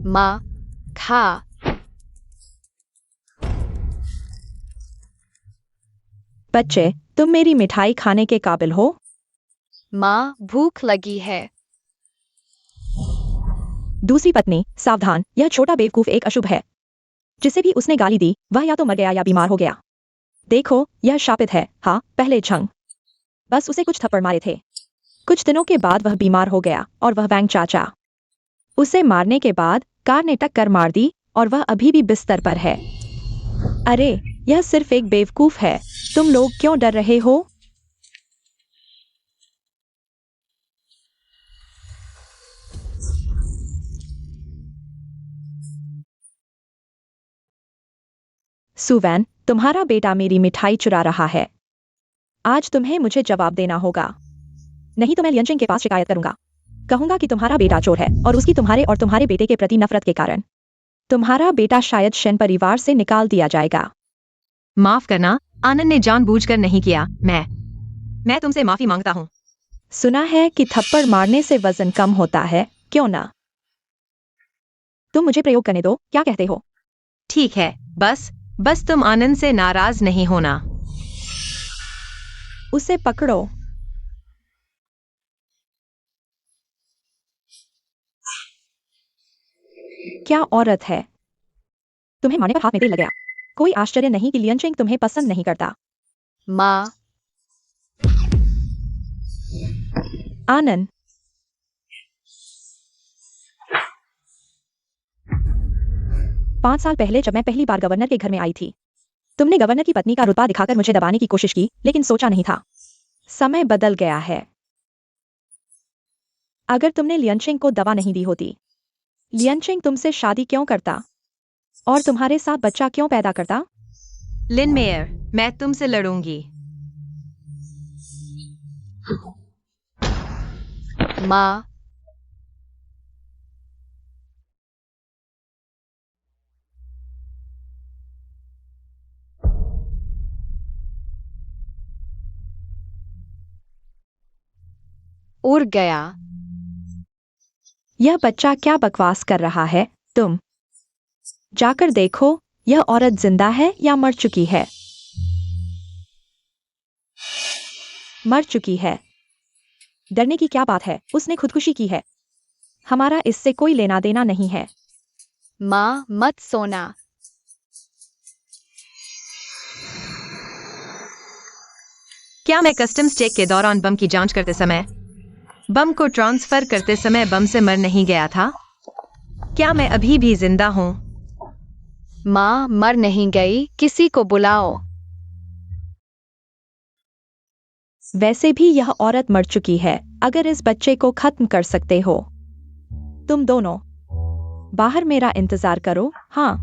माँ, खा। बच्चे, तुम मेरी मिठाई खाने के काबिल हो? माँ, भूख लगी है। दूसरी पत्नी, सावधान, यह छोटा बेवकूफ एक अशुभ है। जिसे भी उसने गाली दी वह या तो मर गया या बीमार हो गया। देखो, यह शापित है। हाँ, पहले झंग बस उसे कुछ थप्पड़ मारे थे। कुछ दिनों के बाद वह बीमार हो गया और वह वैंग चाचा उसे मारने के बाद कार ने टक्कर मार दी और वह अभी भी बिस्तर पर है। अरे, यह सिर्फ एक बेवकूफ है। तुम लोग क्यों डर रहे हो? सुवैन, तुम्हारा बेटा मेरी मिठाई चुरा रहा है। आज तुम्हें मुझे जवाब देना होगा, नहीं तो मैं लियनचिंग के पास शिकायत करूंगा। कहूंगा कि तुम्हारा बेटा चोर है और उसकी तुम्हारे और तुम्हारे बेटे के प्रति नफरत के कारण तुम्हारा बेटा शायद शेन परिवार से निकाल दिया जाएगा। माफ करना, आनंद ने जानबूझकर नहीं किया। मैं तुमसे माफी मांगता हूँ। सुना है कि थप्पड़ मारने से वजन कम होता है, क्यों ना? तुम मुझे प्रयोग करने दो, क्या कहते हो? ठीक है, बस तुम आनंद से नाराज नहीं होना। उसे पकड़ो। क्या औरत है! तुम्हें मारने पर हाथ में तेल लग गया। कोई आश्चर्य नहीं कि लियनचिंग तुम्हें पसंद नहीं करता। माँ, आनंद, पांच साल पहले जब मैं पहली बार गवर्नर के घर में आई थी, तुमने गवर्नर की पत्नी का रुतबा दिखाकर मुझे दबाने की कोशिश की, लेकिन सोचा नहीं था। समय बदल गया है। अगर तुमने लियनचिंग को दवा नहीं दी होती, लियनचिंग तुमसे शादी क्यों करता और तुम्हारे साथ बच्चा क्यों पैदा करता? लिन मेयर, मैं तुमसे लड़ूंगी। माँ, उड़ गया। यह बच्चा क्या बकवास कर रहा है? तुम जाकर देखो, यह औरत जिंदा है या मर चुकी है? मर चुकी है। डरने की क्या बात है, उसने खुदकुशी की है। हमारा इससे कोई लेना देना नहीं है। माँ, मत सोना। क्या मैं कस्टम्स चेक के दौरान बम की जांच करते समय बम को ट्रांसफर करते समय बम से मर नहीं गया था? क्या मैं अभी भी जिंदा हूँ? माँ, मर नहीं गई, किसी को बुलाओ। वैसे भी यह औरत मर चुकी है। अगर इस बच्चे को खत्म कर सकते हो, तुम दोनों बाहर मेरा इंतजार करो। हाँ,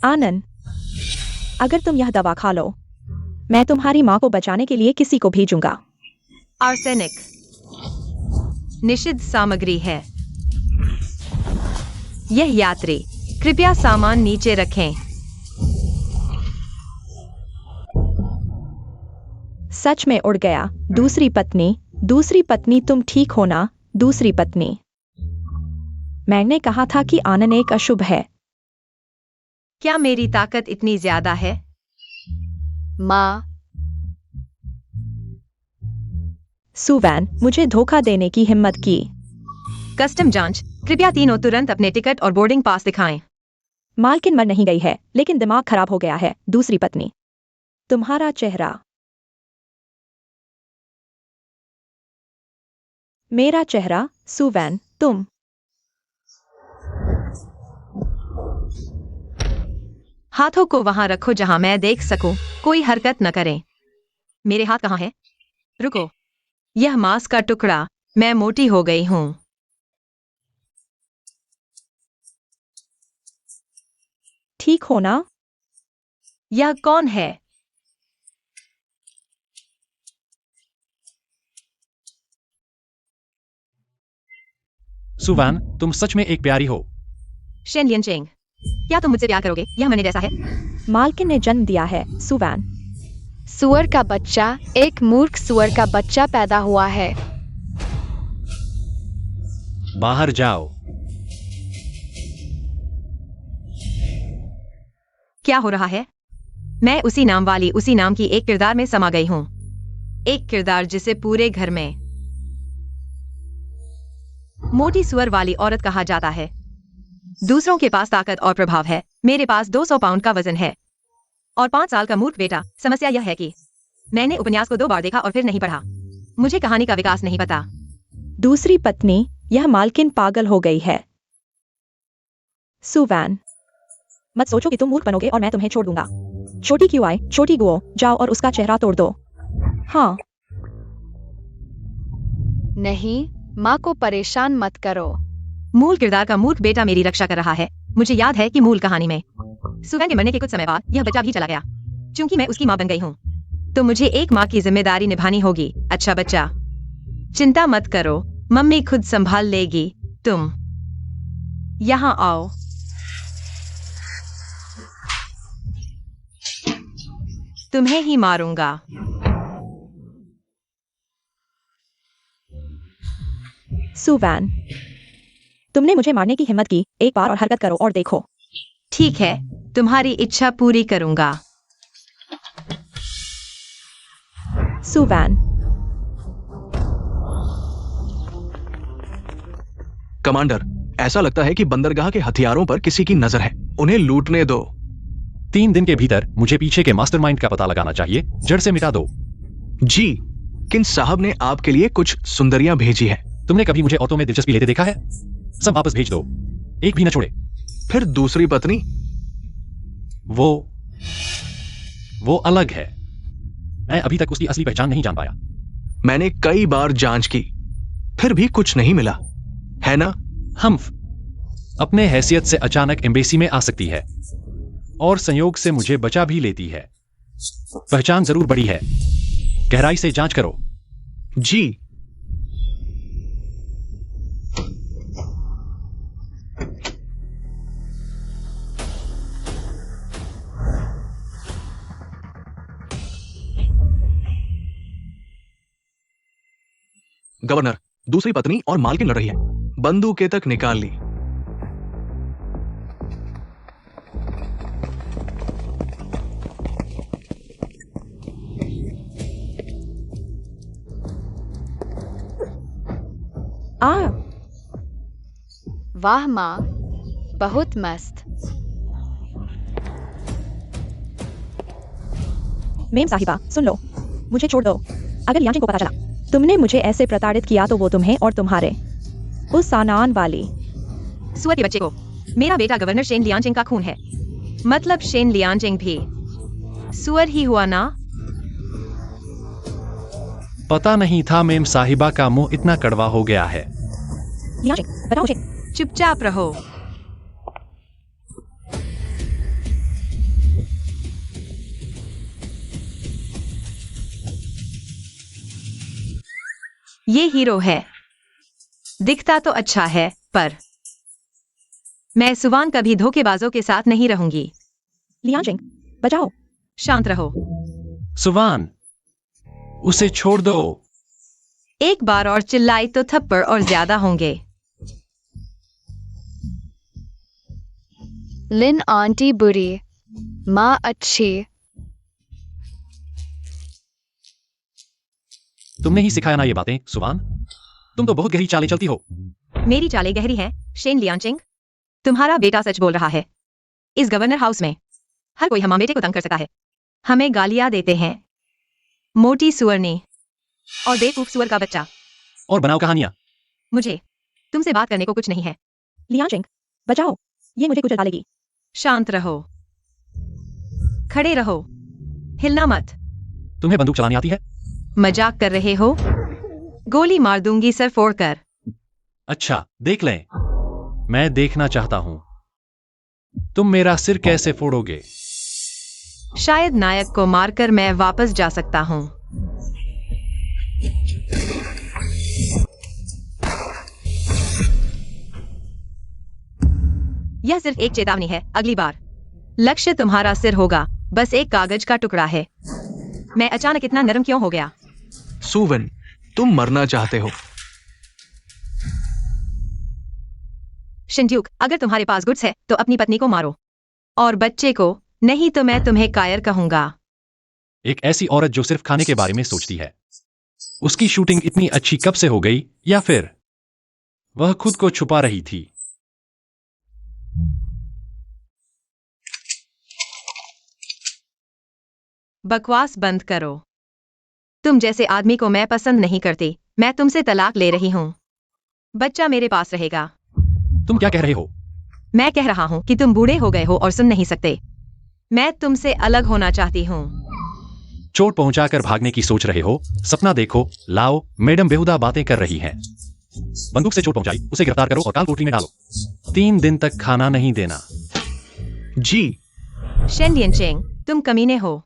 आनंद, अगर तुम यह दवा खा लो, मैं तुम्हारी माँ को बचाने के लिए किसी को भेजूंगा। आर्सेनिक निषिद्ध सामग्री है। यह यात्री, कृपया सामान नीचे रखें। सच में उड़ गया। दूसरी पत्नी, तुम ठीक हो ना? दूसरी पत्नी, मैंने कहा था कि आनंद एक अशुभ है। क्या मेरी ताकत इतनी ज्यादा है? माँ, सुवैन, मुझे धोखा देने की हिम्मत की। कस्टम जांच, कृपया तीनों तुरंत अपने टिकट और बोर्डिंग पास दिखाएं। मालकिन मर नहीं गई है, लेकिन दिमाग खराब हो गया है। दूसरी पत्नी, तुम्हारा चेहरा मेरा चेहरा। सुवैन, तुम हाथों को वहां रखो जहां मैं देख सकूं। कोई हरकत न करें। मेरे हाथ कहाँ हैं? रुको, यह मांस का टुकड़ा। मैं मोटी हो गई हूं। ठीक हो ना? यह कौन है? सुवैन, तुम सच में एक प्यारी हो। शेन लियनचिंग, क्या तुम मुझसे प्यार करोगे? यह मैंने जैसा है। मालकिन ने जन्म दिया है। सुवैन, सुअर का बच्चा, एक मूर्ख सुअर का बच्चा पैदा हुआ है। बाहर जाओ। क्या हो रहा है? मैं उसी नाम की एक किरदार में समा गई हूँ। एक किरदार जिसे पूरे घर में मोटी सुअर वाली औरत कहा जाता है। दूसरों के पास ताकत और प्रभाव है, मेरे पास 200 पाउंड का वजन है और 5 साल का मूर्ख बेटा। समस्या यह है कि मैंने उपन्यास को 2 बार देखा और फिर नहीं पढ़ा। मुझे कहानी का विकास नहीं पता। दूसरी पत्नी, यह मालकिन पागल हो गई है। सुवैन, मत सोचो कि तुम मूर्ख बनोगे और मैं तुम्हें छोड़ दूंगा। छोटी क्यों आए, छोटी गुओ, जाओ और उसका चेहरा तोड़ दो। हाँ, नहीं, माँ को परेशान मत करो। मूल किरदार का मूर्ख बेटा मेरी रक्षा कर रहा है। मुझे याद है कि मूल कहानी में सुवैन के मरने के कुछ समय बाद यह बच्चा भी चला गया। चूंकि मैं उसकी माँ बन गई हूँ, तो मुझे एक माँ की जिम्मेदारी निभानी होगी। अच्छा बच्चा, चिंता मत करो, मम्मी खुद संभाल लेगी। तुम यहाँ आओ। तुम्हें ही मारूंगा। सुवैन, तुमने मुझे मारने की हिम्मत की। एक बार और हरकत करो और देखो। ठीक है, तुम्हारी इच्छा पूरी करूंगा। सुवैन, कमांडर, ऐसा लगता है कि बंदरगाह के हथियारों पर किसी की नजर है। उन्हें लूटने दो। 3 दिन के भीतर मुझे पीछे के मास्टरमाइंड का पता लगाना चाहिए। जड़ से मिटा दो। जी, किन साहब ने आपके लिए कुछ सुंदरियां भेजी है। तुमने कभी मुझे औरतों में दिलचस्पी लेते देखा है? सब वापस भेज दो, एक भी न छोड़े। फिर दूसरी पत्नी? वो अलग है। मैं अभी तक उसकी असली पहचान नहीं जान पाया। मैंने कई बार जांच की, फिर भी कुछ नहीं मिला, है ना? हम्फ अपने हैसियत से अचानक एम्बेसी में आ सकती है और संयोग से मुझे बचा भी लेती है। पहचान जरूर बड़ी है। गहराई से जांच करो। जी। गवर्नर, दूसरी पत्नी और मालकिन लड़ रही है। बंदूकें तक निकाल ली। वाह माँ, बहुत मस्त। मेम साहिबा, सुन लो, मुझे छोड़ दो। अगर याचिन को पता चला तुमने मुझे ऐसे प्रताड़ित किया तो वो तुम्हें और तुम्हारे उस सानान वाली सुअर के बच्चे को। मेरा बेटा गवर्नर शेन लियांचिंग का खून है। मतलब शेन लियांचिंग भी सुअर ही हुआ ना? पता नहीं था मेम साहिबा का मुंह इतना कड़वा हो गया है। लियांचिंग, बताओ मुझे। चुपचाप रहो। ये हीरो है। दिखता तो अच्छा है, पर मैं सुवान कभी धोखेबाजों के साथ नहीं रहूंगी। लियांचिंग, बचाओ। शांत रहो। सुवान, उसे छोड़ दो। एक बार और चिल्लाई तो थप्पड़ और ज्यादा होंगे। लिन आंटी बुरी, माँ अच्छी। तुमने ही सिखाया ना ये बातें, सुवान। तुम तो बहुत गहरी चालें चलती हो। मेरी चालें गहरी हैं, शेन लियांचिंग। तुम्हारा बेटा सच बोल रहा है। इस गवर्नर हाउस में हर कोई हमारे बेटे को तंग कर सकता है। हमें गालियां देते हैं। मोटी सुअरनी और बेवकूफ सुअर का बच्चा। और बनाओ कहानियां। मुझे तुमसे बात करने को कुछ नहीं है। लियांचिंग, बचाओ, ये मुझे कुचल डालेगी। शांत रहो। खड़े रहो, हिलना मत। तुम्हें बंदूक चलानी आती है? मजाक कर रहे हो? गोली मार दूंगी सर फोड़कर। अच्छा, देख लें। मैं देखना चाहता हूं तुम मेरा सिर कैसे फोड़ोगे। शायद नायक को मारकर मैं वापस जा सकता हूं। यह सिर्फ एक चेतावनी है। अगली बार लक्ष्य तुम्हारा सिर होगा, बस एक कागज का टुकड़ा है। मैं अचानक इतना नरम क्यों हो गया? सुवन, तुम मरना चाहते हो। शिंड्यूक, अगर तुम्हारे पास गुड्स है तो अपनी पत्नी को मारो और बच्चे को, नहीं तो मैं तुम्हें कायर कहूंगा। एक ऐसी औरत जो सिर्फ खाने के बारे में सोचती है। उसकी शूटिंग इतनी अच्छी कब से हो गई, या फिर वह खुद को छुपा रही थी? बकवास बंद करो। तुम जैसे आदमी को मैं पसंद नहीं करती। मैं तुमसे तलाक ले रही हूँ। बच्चा मेरे पास रहेगा। तुम क्या कह रहे हो? मैं कह रहा हूँ कि तुम बूढ़े हो गए हो और सुन नहीं सकते। मैं तुमसे अलग होना चाहती हूँ। चोट पहुंचाकर भागने की सोच रहे हो? सपना देखो। लाओ, मैडम बेहुदा बातें कर रही हैं। बंदूक से चोट पहुंचाई, उसे गिरफ्तार करो और काल कोठरी में डालो। 3 दिन तक खाना नहीं देना। जी। शेंडियन चेंग, तुम कमीने हो।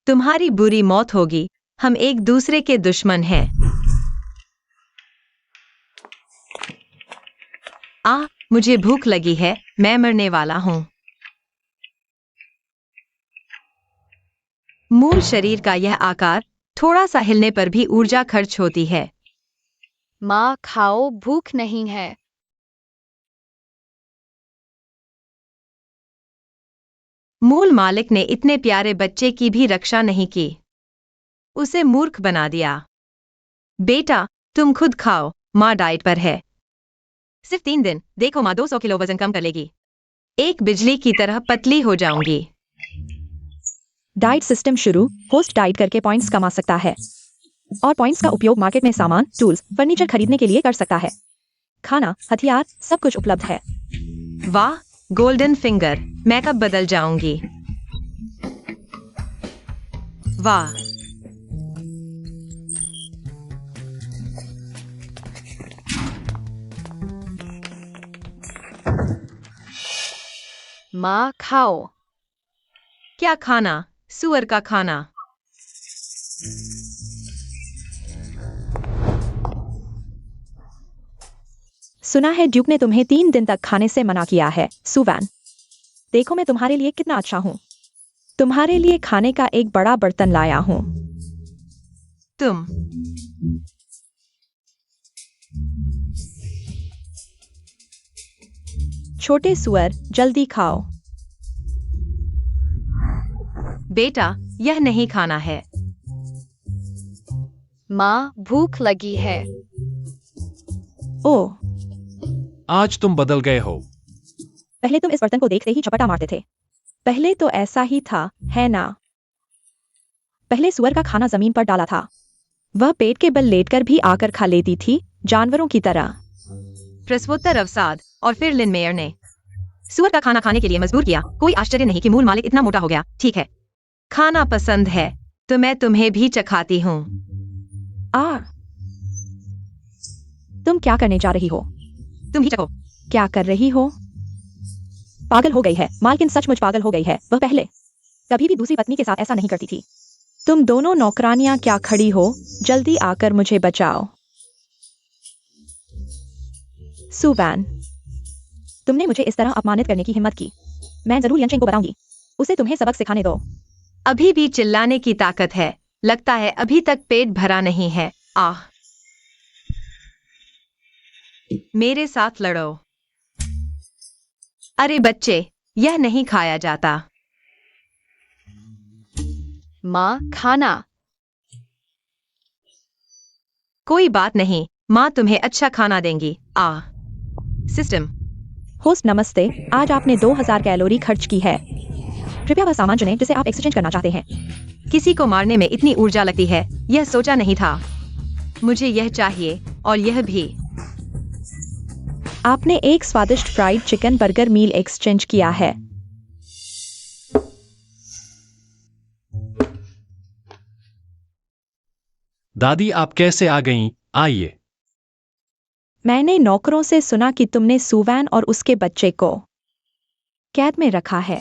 तुम्हारी बुरी मौत होगी। हम एक दूसरे के दुश्मन हैं। मुझे भूख लगी है। मैं मरने वाला हूँ। मूल शरीर का यह आकार, थोड़ा सा हिलने पर भी ऊर्जा खर्च होती है। माँ खाओ, भूख नहीं है। मूल मालिक ने इतने प्यारे बच्चे की भी रक्षा नहीं की। उसे मूर्ख बना दिया। बेटा, तुम खुद खाओ। माँ डाइट पर है। सिर्फ 3 दिन। देखो माँ 200 किलो वजन कम कर लेगी। एक बिजली की तरह पतली हो जाऊंगी। डाइट सिस्टम शुरू। होस्ट डाइट करके पॉइंट्स कमा सकता है और पॉइंट्स का उपयोग मार्केट में सामान, टूल्स, फर्नीचर खरीदने के लिए कर सकता है। खाना, हथियार, सब कुछ उपलब्ध है। वाह, गोल्डन फिंगर। मैं कब बदल जाऊंगी? वाह। माँ खाओ। क्या खाना? सुअर का खाना। सुना है ड्यूक ने तुम्हें 3 दिन तक खाने से मना किया है। सुवैन, देखो मैं तुम्हारे लिए कितना अच्छा हूँ। तुम्हारे लिए खाने का एक बड़ा बर्तन लाया हूँ। तुम छोटे सुअर, जल्दी खाओ। बेटा, यह नहीं खाना है। माँ भूख लगी है। ओह, आज तुम बदल गए हो। पहले तुम इस बर्तन को देखते ही चपटा मारते थे। पहले तो ऐसा ही था, है ना? पहले सुअर का खाना जमीन पर डाला था। वह पेट के बल लेटकर भी आकर खा लेती थी, जानवरों की तरह। प्रश्नोत्तर अवसाद और फिर लिन मेयर ने सुअर का खाना खाने के लिए मजबूर किया। कोई आश्चर्य नहीं कि मूल मालिक इतना मोटा हो गया। ठीक है, खाना पसंद है तो मैं तुम्हें भी चखाती हूँ। तुम क्या करने जा रही हो? तुम ही चखो। क्या कर रही हो? पागल हो गई है। मालकिन सचमुच पागल हो गई है। वह पहले कभी भी दूसरी पत्नी के साथ ऐसा नहीं करती थी। तुम दोनों नौकरानियां क्या खड़ी हो? जल्दी आकर मुझे बचाओ। सुवैन, तुमने मुझे इस तरह अपमानित करने की हिम्मत की। मैं जरूर यंचेंग को बताऊंगी। उसे तुम्हें सबक सिखाने दो। अभी भी चिल्लाने की ताकत है। लगता है अभी तक पेट भरा नहीं है। मेरे साथ लड़ो। अरे बच्चे, यह नहीं खाया जाता। माँ खाना। कोई बात नहीं, माँ तुम्हें अच्छा खाना देंगी। सिस्टम। होस्ट नमस्ते, आज आपने 2000 कैलोरी खर्च की है। कृपया वह सामान चुनें जिसे आप एक्सचेंज करना चाहते हैं। किसी को मारने में इतनी ऊर्जा लगती है, यह सोचा नहीं था। मुझे यह चाहिए और यह भी। आपने एक स्वादिष्ट फ्राइड चिकन बर्गर मील एक्सचेंज किया है। दादी, आप कैसे आ गईं? आइए। मैंने नौकरों से सुना कि तुमने सुवैन और उसके बच्चे को कैद में रखा है।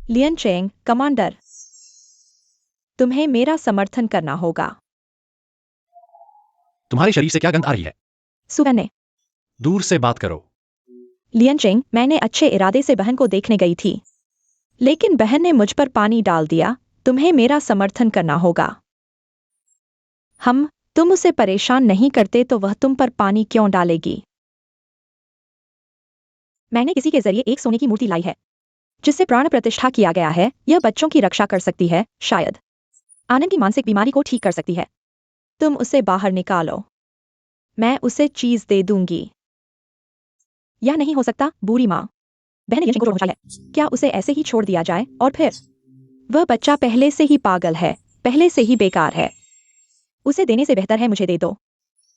लियन चेंग, कमांडर, तुम्हें मेरा समर्थन करना होगा। तुम्हारे शरीर से क्या गंध आ रही है? सुवैन ने। दूर से बात करो। लियन चेंग, मैंने अच्छे इरादे से बहन को देखने गई थी, लेकिन बहन ने मुझ पर पानी डाल दिया। तुम्हें मेरा समर्थन करना होगा। तुम उसे परेशान नहीं करते तो वह तुम पर पानी क्यों डालेगी? मैंने किसी के जरिए एक सोने की मूर्ति लाई है जिससे प्राण प्रतिष्ठा किया गया है। यह बच्चों की रक्षा कर सकती है, शायद आनंद की मानसिक बीमारी को ठीक कर सकती है। तुम उसे बाहर निकालो, मैं उसे चीज दे दूंगी। यह नहीं हो सकता, बुरी माँ। बहन ने को है। क्या उसे ऐसे ही छोड़ दिया जाए? और फिर वह बच्चा पहले से ही पागल है, पहले से ही बेकार है। उसे देने से बेहतर है मुझे दे दो।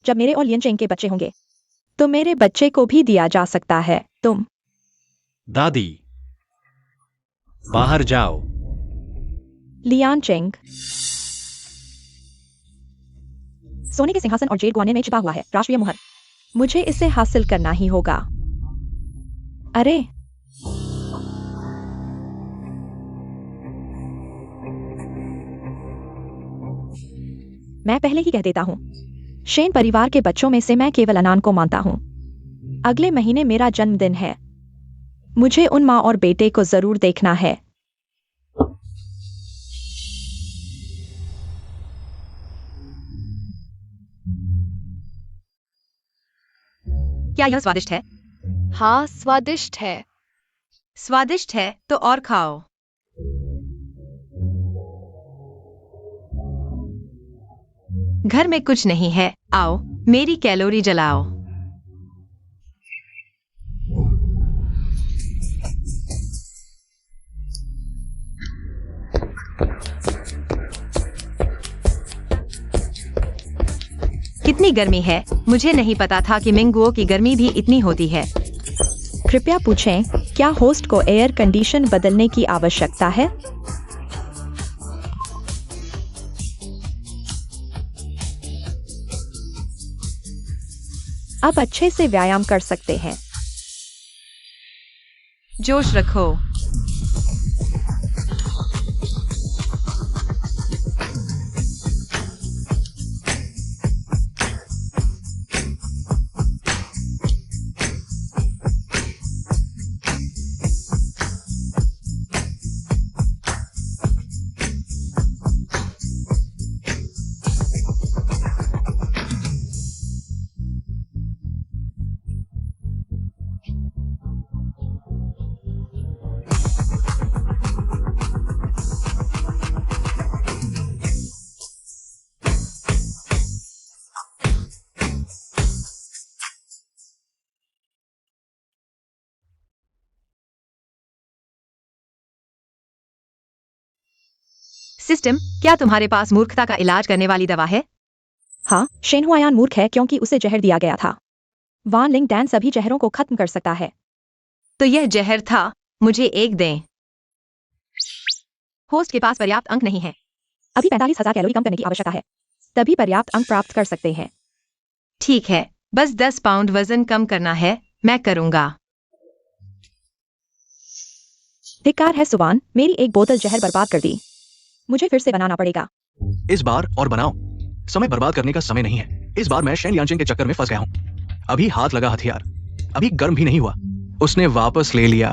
जब मेरे और लियन चेंग के बच्चे होंगे तो मेरे बच्चे को भी दिया जा सकता है। तुम दादी, बाहर जाओ। लियान चेंग सोने के सिंहासन और जेड गुआनिन में छिपा हुआ है राष्ट्रीय मुहर। मुझे इसे हासिल करना ही होगा। अरे मैं पहले ही कह देता हूं, शेन परिवार के बच्चों में से मैं केवल अनान को मानता हूं। अगले महीने मेरा जन्मदिन है। मुझे उन माँ और बेटे को जरूर देखना है। क्या यह स्वादिष्ट है? हाँ, स्वादिष्ट है। स्वादिष्ट है तो और खाओ। घर में कुछ नहीं है, आओ मेरी कैलोरी जलाओ। कितनी गर्मी है, मुझे नहीं पता था कि मिंगुओ की गर्मी भी इतनी होती है। कृपया पूछें, क्या होस्ट को एयर कंडीशन बदलने की आवश्यकता है? अब अच्छे से व्यायाम कर सकते हैं। जोश रखो। सिस्टम, क्या तुम्हारे पास मूर्खता का इलाज करने वाली दवा है? हाँ, शेन हुआयान मूर्ख है क्योंकि उसे जहर दिया गया था। वान लिंग डैन सभी जहरों को खत्म कर सकता है। तो यह जहर था, मुझे एक दें। होस्ट के पास पर्याप्त अंक नहीं है। अभी 45,000 कैलोरी कम करने की आवश्यकता है, तभी पर्याप्त अंक प्राप्त कर सकते हैं। ठीक है, बस 10 पाउंड वजन कम करना है, मैं करूंगा। धिक्कार है सुवान, मेरी एक बोतल जहर बर्बाद कर दी। मुझे फिर से बनाना पड़ेगा। इस बार और बनाओ। समय बर्बाद करने का समय नहीं है। इस बार मैं शेन यानचेंग के चक्कर में फंस गया हूँ। अभी हाथ लगा हथियार, अभी गर्म भी नहीं हुआ, उसने वापस ले लिया।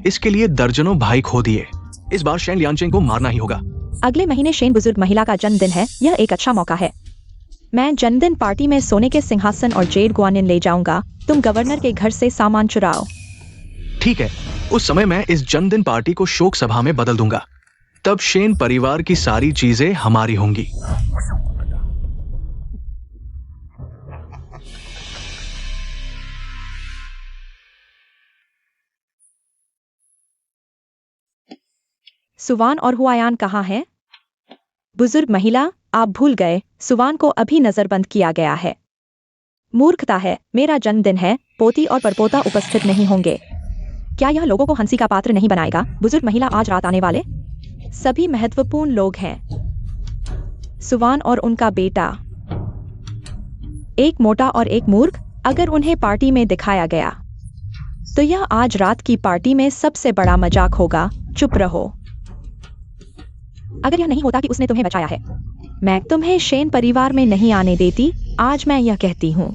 इसके लिए दर्जनों भाई खो दिए। इस बार शेन यानचेंग को मारना ही होगा। अगले महीने शेन बुजुर्ग महिला का जन्मदिन है। यह एक अच्छा मौका है। मैं जन्मदिन पार्टी में सोने के सिंहासन और जेड गुआनिन ले जाऊंगा। तुम गवर्नर के घर से सामान चुराओ। ठीक है, उस समय मैं इस जन्मदिन पार्टी को शोक सभा में बदल दूंगा। तब शेन परिवार की सारी चीजें हमारी होंगी। सुवान और हुआयान कहाँ हैं? बुजुर्ग महिला, आप भूल गए, सुवान को अभी नजरबंद किया गया है। मूर्खता है, मेरा जन्मदिन है, पोती और परपोता उपस्थित नहीं होंगे। क्या यह लोगों को हंसी का पात्र नहीं बनाएगा? बुजुर्ग महिला, आज रात आने वाले सभी महत्वपूर्ण लोग हैं। सुवान और उनका बेटा, एक मोटा और एक मूर्ख। अगर उन्हें पार्टी में दिखाया गया तो यह आज रात की पार्टी में सबसे बड़ा मजाक होगा। चुप रहो। अगर यह नहीं होता कि उसने तुम्हें बचाया है, मैं तुम्हें शेन परिवार में नहीं आने देती। आज मैं यह कहती हूँ,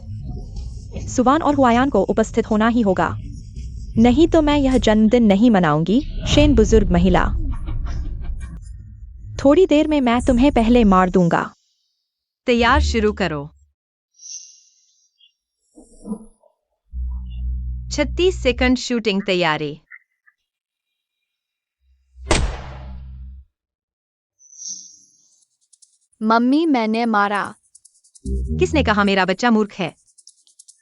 सुवान और हुआयान को उपस्थित होना ही होगा, नहीं तो मैं यह जन्मदिन नहीं मनाऊंगी। शेन बुजुर्ग महिला, थोड़ी देर में मैं तुम्हें पहले मार दूंगा। तैयार, शुरू करो। 36 सेकंड शूटिंग तैयारी। मम्मी, मैंने मारा। किसने कहा मेरा बच्चा मूर्ख है?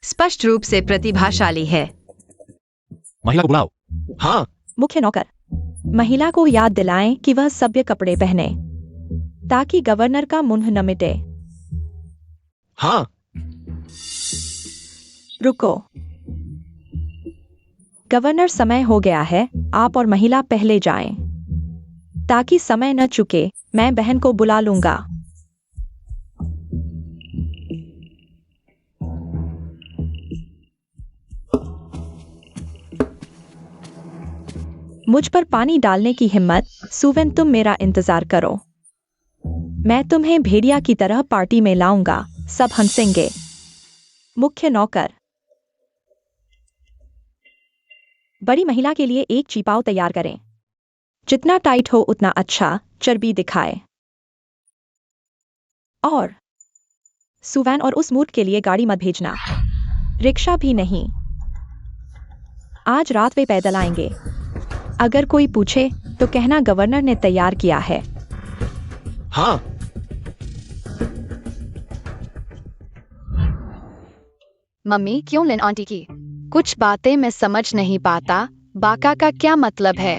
स्पष्ट रूप से प्रतिभाशाली है। महिला को बुलाओ। हाँ, मुख्य नौकर, महिला को याद दिलाएं कि वह सभ्य कपड़े पहने ताकि गवर्नर का मुंह न मिटे। हाँ, रुको, गवर्नर, समय हो गया है, आप और महिला पहले जाएं। ताकि समय न चुके, मैं बहन को बुला लूंगा। मुझ पर पानी डालने की हिम्मत, सुवेन, तुम मेरा इंतजार करो। मैं तुम्हें भेड़िया की तरह पार्टी में लाऊंगा, सब हंसेंगे। मुख्य नौकर, बड़ी महिला के लिए एक चिपाव तैयार करें। जितना टाइट हो उतना अच्छा, चर्बी दिखाए। और सुवैन और उस मूर्ख के लिए गाड़ी मत भेजना, रिक्शा भी नहीं। आज रात वे पैदल आएंगे। अगर कोई पूछे तो कहना गवर्नर ने तैयार किया है। हाँ, मम्मी, क्यों लिन आंटी की कुछ बातें मैं समझ नहीं पाता। बाका का क्या मतलब है?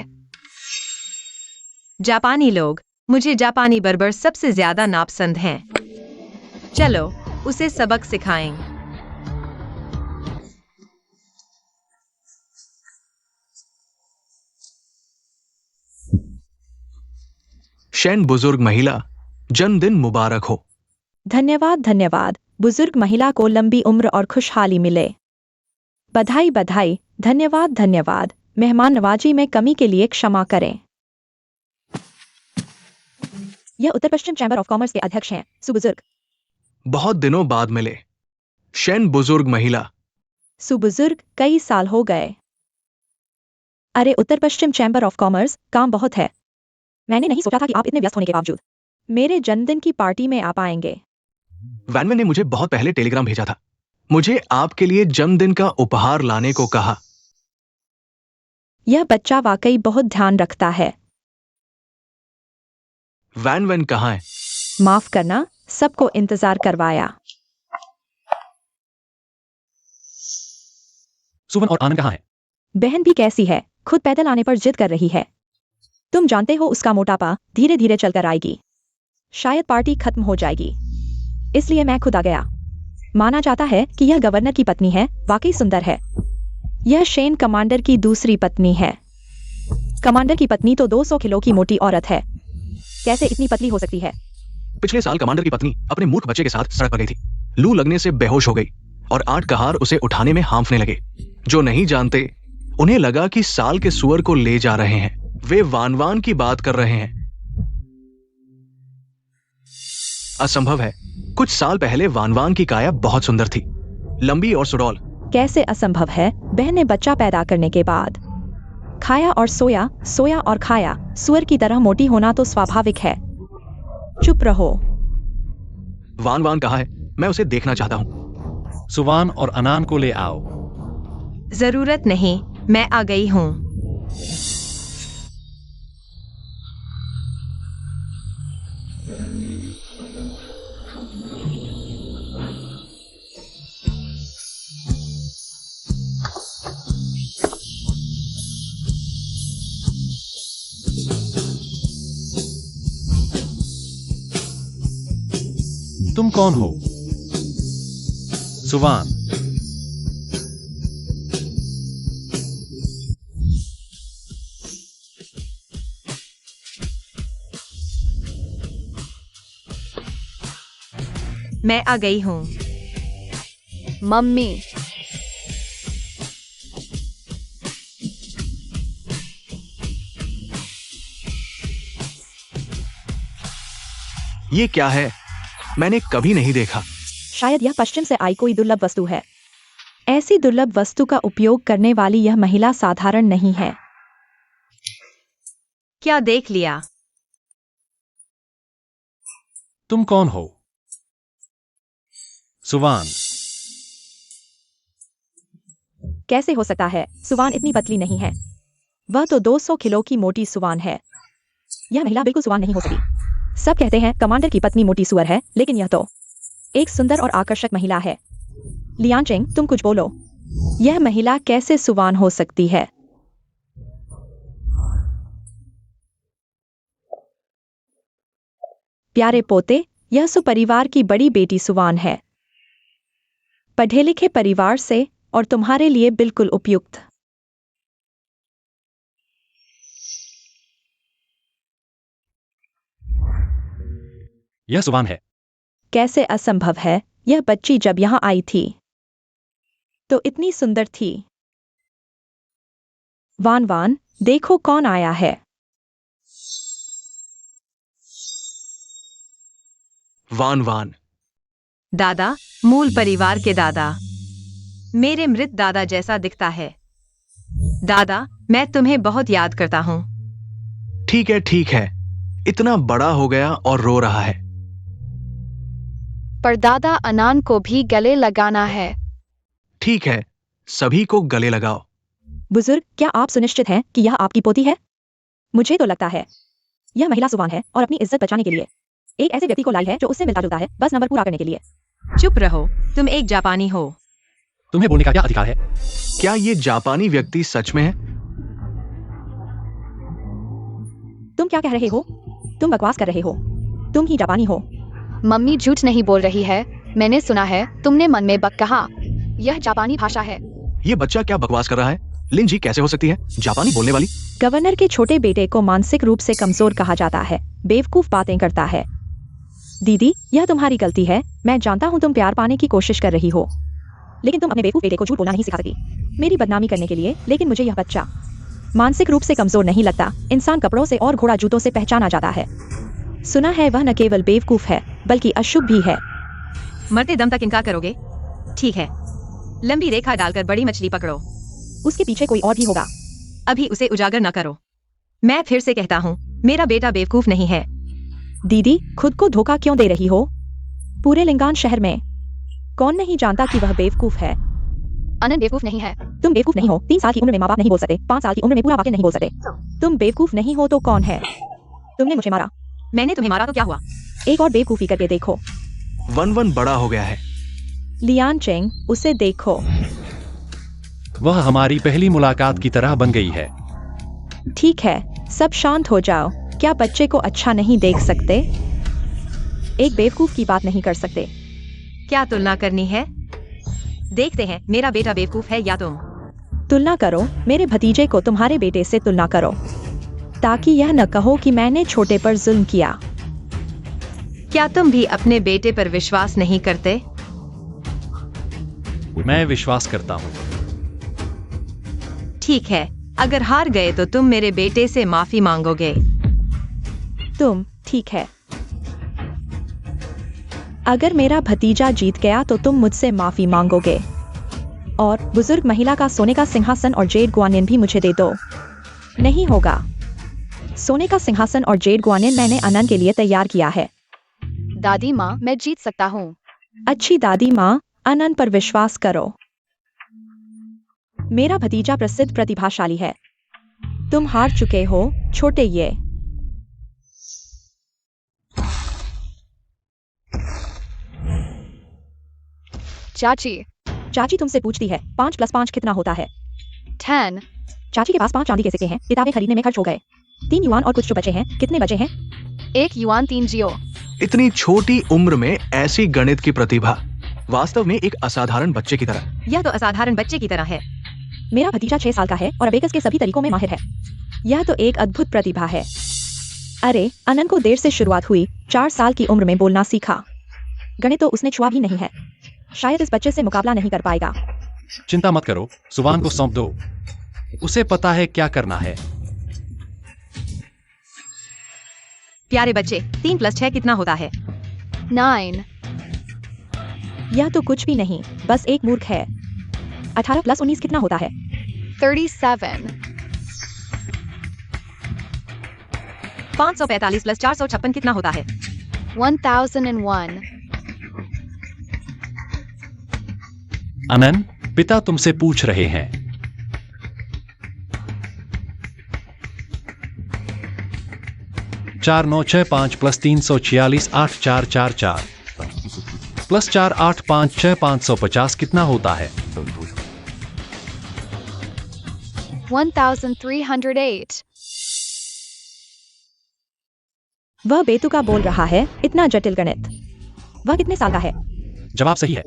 जापानी लोग, मुझे जापानी बर्बर सबसे ज्यादा नापसंद हैं। चलो, उसे सबक सिखाएं। शैन बुजुर्ग महिला, जन्मदिन मुबारक हो। धन्यवाद, धन्यवाद। बुजुर्ग महिला को लंबी उम्र और खुशहाली मिले। बधाई, बधाई। धन्यवाद, धन्यवाद। मेहमान नवाजी में कमी के लिए क्षमा करें। यह उत्तर पश्चिम चैम्बर ऑफ कॉमर्स के अध्यक्ष हैं, सुबुजुर्ग। बहुत दिनों बाद मिले। शैन बुजुर्ग महिला। सुबुजुर्ग, कई साल हो गए। अरे उत्तर पश्चिम चैम्बर ऑफ कॉमर्स, काम बहुत है। मैंने नहीं सोचा था कि आप इतने व्यस्त होने के बावजूद मेरे जन्मदिन की पार्टी में आप आएंगे। वैनमैन ने मुझे बहुत पहले टेलीग्राम भेजा था। मुझे आपके लिए जन्मदिन का उपहार लाने को कहा। यह बच्चा वाकई बहुत ध्यान रखता है। वैन कहाँ है? माफ करना, सबको इंतजार करवाया। सुवन और आनंद कहाँ है? बहन भी कैसी है, खुद पैदल आने पर जिद कर रही है। तुम जानते हो उसका मोटापा धीरे धीरे चलकर आएगी। शायद पार्टी खत्म हो जाएगी, इसलिए मैं खुद आ गया। माना जाता है कि यह गवर्नर की पत्नी है, वाकई सुंदर है। यह शेन कमांडर की दूसरी पत्नी है। कमांडर की पत्नी तो 200 किलो की मोटी औरत है। कैसे इतनी पतली हो सकती है? पिछले साल कमांडर की पत्नी अपने मूर्ख बच्चे के साथ सड़क पर गई थी। लू लगने से बेहोश हो गई और 8 कहार उसे उठाने में हांफने लगे। जो नहीं जानते, उन्हें लगा कि साल के सुअर को ले जा रहे हैं। वे वानवान की बात कर रहे हैं। असंभव है। कुछ साल पहले वानवान की काया बहुत सुंदर थी, लंबी और सुडौल। कैसे असंभव है? बहन ने बच्चा पैदा करने के बाद खाया और सोया, सोया और खाया। सुअर की तरह मोटी होना तो स्वाभाविक है। चुप रहो। वान कहाँ है? मैं उसे देखना चाहता हूँ। सुवान और अनान को ले आओ। जरूरत नहीं, मैं आ गई हूँ। तुम कौन हो? सुवान। मैं आ गई हूँ। मम्मी, ये क्या है? मैंने कभी नहीं देखा। शायद यह पश्चिम से आई कोई दुर्लभ वस्तु है। ऐसी दुर्लभ वस्तु का उपयोग करने वाली यह महिला साधारण नहीं है। क्या देख लिया? तुम कौन हो? सुवान। कैसे हो सकता है? सुवान इतनी पतली नहीं है। वह तो 200 किलो की मोटी सुवान है। यह महिला बिल्कुल सुवान नहीं हो सकती। सब कहते हैं कमांडर की पत्नी मोटी सुअर है, लेकिन यह तो एक सुंदर और आकर्षक महिला है। लियांचेंग, तुम कुछ बोलो। यह महिला कैसे सुवान हो सकती है? प्यारे पोते, यह सुपरिवार की बड़ी बेटी सुवान है। पढ़े लिखे परिवार से और तुम्हारे लिए बिल्कुल उपयुक्त। यह सुवान है। कैसे असंभव है? यह बच्ची जब यहां आई थी तो इतनी सुंदर थी। वान वान, देखो कौन आया है। वान वान। दादा, मूल परिवार के दादा। मेरे मृत दादा जैसा दिखता है। दादा, मैं तुम्हें बहुत याद करता हूँ। ठीक है। इतना बड़ा हो गया और रो रहा है। पर दादा अनान को भी गले लगाना है। ठीक है, सभी को गले लगाओ। बुजुर्ग, क्या आप सुनिश्चित हैं कि यह आपकी पोती है? मुझे तो लगता है यह महिला सुवान है और अपनी इज्जत बचाने के लिए एक ऐसे व्यक्ति को लाई है जो उससे मिलता जुलता है, बस नंबर पूरा करने के लिए। चुप रहो, तुम एक जापानी हो। तुम्हें बोलने का क्या अधिकार है? क्या ये जापानी व्यक्ति सच में है? तुम क्या कह रहे हो? तुम बकवास कर रहे हो। तुम ही जापानी हो। मम्मी झूठ नहीं बोल रही है। मैंने सुना है, तुमने मन में बक कहा। यह जापानी भाषा है। ये बच्चा क्या बकवास कर रहा है? लिंजी कैसे हो सकती है जापानी बोलने वाली? गवर्नर के छोटे बेटे को मानसिक रूप से कमजोर कहा जाता है। बेवकूफ बातें करता है। दीदी, यह तुम्हारी गलती है। मैं जानता हूँ तुम प्यार पाने की कोशिश कर रही हो, लेकिन तुम अपने बेवकूफ बेटे को झूठ बोलना नहीं सिखा सकी मेरी बदनामी करने के लिए। लेकिन मुझे यह बच्चा मानसिक रूप से कमजोर नहीं लगता। इंसान कपड़ों से और घोड़ा जूतों से पहचाना जाता है। सुना है वह न केवल बेवकूफ है बल्कि अशुभ भी है। मरते दम तक इनकार करोगे? ठीक है, लंबी रेखा डालकर बड़ी मछली पकड़ो। उसके पीछे कोई और भी होगा। अभी उसे उजागर न करो। मैं फिर से कहता हूँ, मेरा बेटा बेवकूफ नहीं है। दीदी, खुद को धोखा क्यों दे रही हो? पूरे लिंगान शहर में कौन नहीं जानता कि वह बेवकूफ है? अनन बेवकूफ नहीं है। तुम बेवकूफ नहीं हो। 3 साल की उम्र में माँ बाप नहीं बोल सकते। 5 साल की उम्र में पूरा वाक्य नहीं बोल सकते। तुम बेवकूफ नहीं हो तो कौन है? तुमने मुझे मारा। मैंने तुम्हें मारा तो क्या हुआ? एक और बेवकूफी करके देखो। वन वन बड़ा हो गया है। लियांचेंग, उसे देखो। वह हमारी पहली मुलाकात की तरह बन गई है। ठीक है, सब शांत हो जाओ। क्या बच्चे को अच्छा नहीं देख सकते? एक बेवकूफ की बात नहीं कर सकते। क्या तुलना करनी है? देखते हैं मेरा बेटा बेवकूफ है या तुम। तुलना करो। मेरे भतीजे को तुम्हारे बेटे से तुलना करो, ताकि यह न कहो कि मैंने छोटे पर जुल्म किया। क्या तुम भी अपने बेटे पर विश्वास नहीं करते? मैं विश्वास करता हूँ। ठीक है, अगर हार गए तो तुम मेरे बेटे से माफी मांगोगे। तुम, ठीक है। अगर मेरा भतीजा जीत गया तो तुम मुझसे माफी मांगोगे। और बुजुर्ग महिला का सोने का सिंहासन और जेड गुआनिन भी मुझे दे दो। नहीं होगा। सोने का सिंहासन और जेड गुआनिन मैंने अनन के लिए तैयार किया है। दादी माँ, मैं जीत सकता हूँ। अच्छी दादी माँ, अनन पर विश्वास करो। मेरा भतीजा प्रसिद्ध प्रतिभाशाली है। तुम हार चुके हो, छोटे ये। चाची तुमसे पूछती है 5 + 5 कितना होता है? 10। चाची के पास 5 चांदी के सिक्के हैं। किताबें खरीदने में खर्च हो गए 3 युआन और कुछ जो बचे हैं। कितने बचे हैं? 1 युआन 3 जियो। इतनी छोटी उम्र में ऐसी गणित की प्रतिभा, वास्तव में एक असाधारण बच्चे की तरह। यह तो असाधारण बच्चे की तरह है। मेरा भतीजा 6 साल का है और अबेकस के सभी तरीकों में माहिर है। यह तो एक अद्भुत प्रतिभा है। अरे, अनन को देर से शुरुआत हुई। 4 साल की उम्र में बोलना सीखा। गणित तो उसने छुआ भी नहीं है। शायद इस बच्चे से मुकाबला नहीं कर पाएगा। चिंता मत करो, सुवान को सौंप दो। उसे पता है क्या करना है। प्यारे बच्चे, 3 + 6 कितना होता है? 9। यह तो कुछ भी नहीं, बस एक मूर्ख है। 18 + 19 कितना होता है? 37। 545 + 456 कितना होता है? 1001। अनन, पिता तुमसे पूछ रहे हैं। चार 9 6 5 प्लस 346 8 4 4 4 प्लस 4 8 5 6 550 कितना होता है? 1308. वह बेतुका बोल रहा है, इतना जटिल गणित। वह कितने साल का है? जवाब सही है।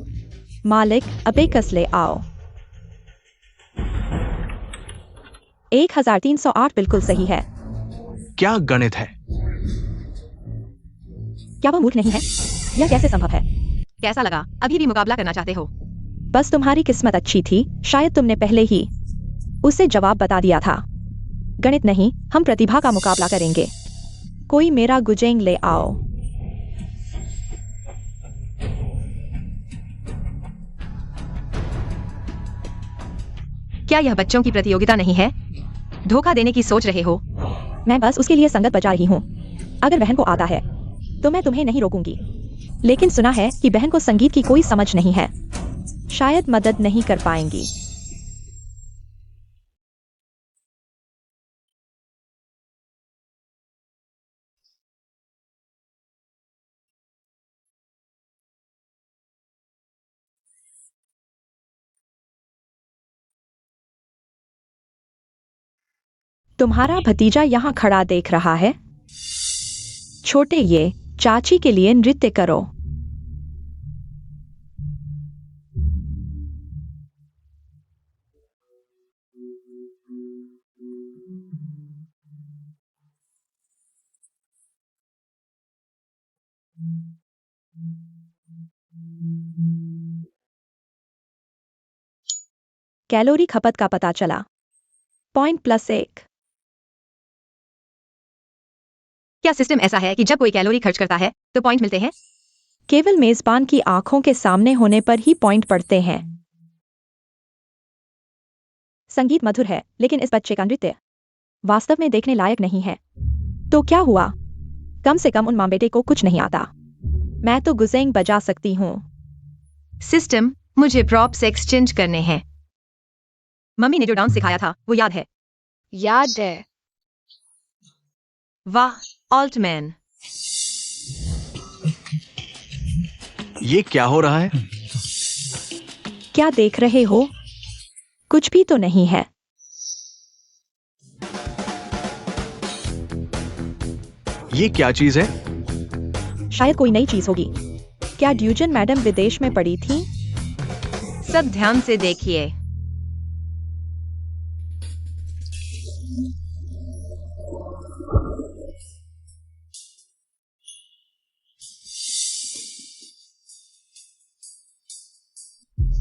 मालिक, अबेकस ले आओ। 1308 बिल्कुल सही है। क्या गणित है? क्या वह मूर्ख नहीं है? यह कैसे संभव है? कैसा लगा? अभी भी मुकाबला करना चाहते हो? बस तुम्हारी किस्मत अच्छी थी, शायद तुमने पहले ही उसे जवाब बता दिया था। गणित नहीं, हम प्रतिभा का मुकाबला करेंगे। कोई मेरा गुजेंग ले आओ। क्या यह बच्चों की प्रतियोगिता नहीं है? धोखा देने की सोच रहे हो? मैं बस उसके लिए संगत बजा रही हूँ। अगर बहन को आता है तो मैं तुम्हें नहीं रोकूंगी, लेकिन सुना है कि बहन को संगीत की कोई समझ नहीं है। शायद मदद नहीं कर पाएंगी। तुम्हारा भतीजा यहाँ खड़ा देख रहा है। छोटे, ये चाची के लिए नृत्य करो। कैलोरी खपत का पता चला। पॉइंट +1। क्या सिस्टम ऐसा है कि जब कोई कैलोरी खर्च करता है तो पॉइंट मिलते हैं? केवल मेजबान की आंखों के सामने होने पर ही पॉइंट पड़ते हैं। संगीत मधुर है, लेकिन इस बच्चे का नृत्य वास्तव में देखने लायक नहीं है। तो क्या हुआ? कम से कम उन माँ बेटे को कुछ नहीं आता। मैं तो गुजेंग बजा सकती हूँ। सिस्टम, मुझे प्रॉप्स एक्सचेंज करने हैं। मम्मी ने जो डांस सिखाया था वो याद है? याद है। वाह, ऑल्टमैन। ये क्या हो रहा है? क्या देख रहे हो? कुछ भी तो नहीं है। ये क्या चीज है? शायद कोई नई चीज होगी। क्या ड्यूजन मैडम विदेश में पड़ी थी? सब ध्यान से देखिए।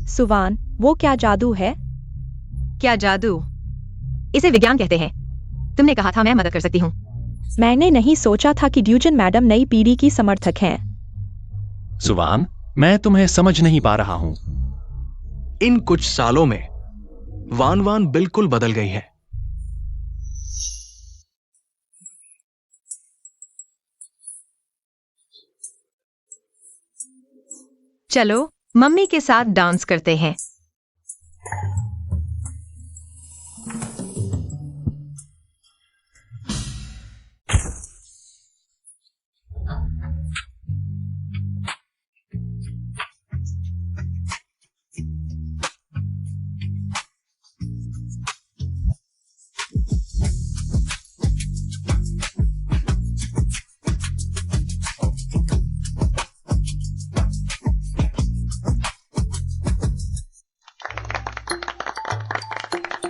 सुवान, वो क्या जादू है? क्या जादू? इसे विज्ञान कहते हैं। तुमने कहा था मैं मदद कर सकती हूँ। मैंने नहीं सोचा था कि ड्यूजन मैडम नई पीढ़ी की समर्थक हैं। सुवान, मैं तुम्हें समझ नहीं पा रहा हूँ। इन कुछ सालों में वान वान बिल्कुल बदल गई है। चलो मम्मी के साथ डांस करते हैं।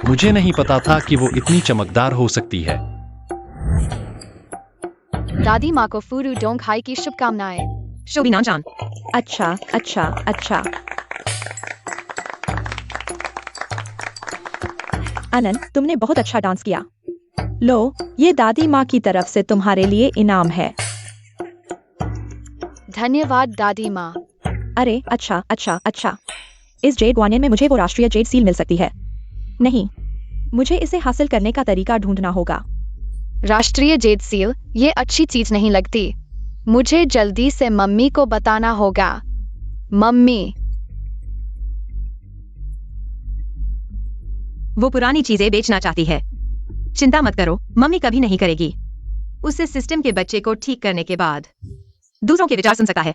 मुझे नहीं पता था कि वो इतनी चमकदार हो सकती है। दादी माँ को फूरू डोंग हाई की शुभकामनाएं। शोभी नानचान। अच्छा, अच्छा, अच्छा। अनन, तुमने बहुत अच्छा डांस किया। लो, ये दादी माँ की तरफ से तुम्हारे लिए इनाम है। धन्यवाद दादी माँ। अरे अच्छा, अच्छा, अच्छा। इस जेड ग्वानियन में मुझे वो राष्ट्रीय जेड सील मिल सकती है। नहीं, मुझे इसे हासिल करने का तरीका ढूंढना होगा। राष्ट्रीय जेड सील, ये अच्छी चीज नहीं लगती। मुझे जल्दी से मम्मी को बताना होगा। मम्मी, वो पुरानी चीजें बेचना चाहती है। चिंता मत करो, मम्मी कभी नहीं करेगी। उसे सिस्टम के बच्चे को ठीक करने के बाद दूसरों के विचार सुन सकता है।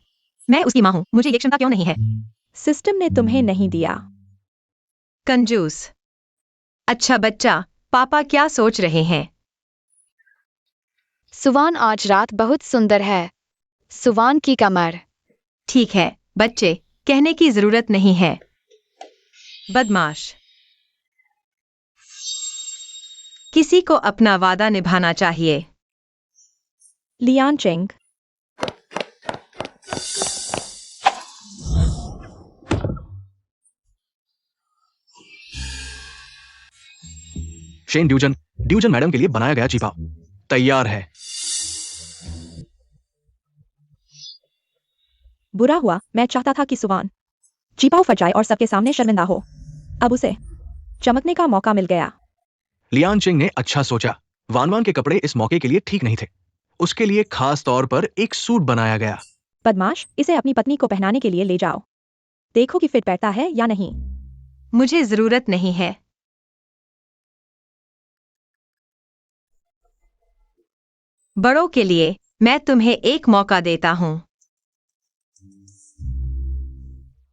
मैं उसकी माँ हूँ, मुझे ये क्षमता क्यों नहीं है? सिस्टम ने तुम्हें नहीं दिया। कंजूस। अच्छा बच्चा, पापा क्या सोच रहे हैं? सुवान आज रात बहुत सुंदर है। सुवान की कमर। ठीक है बच्चे, कहने की जरूरत नहीं है। बदमाश। किसी को अपना वादा निभाना चाहिए। Lian Cheng. शेन ड्यूजन, ड्यूजन मैडम के लिए बनाया गया छिपा तैयार है। बुरा हुआ, मैं चाहता था कि सुवान चिपाओ फट जाए और सबके सामने शर्मिंदा हो। अब उसे चमकने का मौका मिल गया। लियान चिंग ने अच्छा सोचा। वान वान के कपड़े इस मौके के लिए ठीक नहीं थे। उसके लिए खास तौर पर एक सूट बनाया गया। बदमाश, इसे अपनी पत्नी को पहनाने के लिए ले जाओ। देखो कि फिट बैठता है या नहीं। मुझे जरूरत नहीं है। बड़ों के लिए मैं तुम्हें एक मौका देता हूं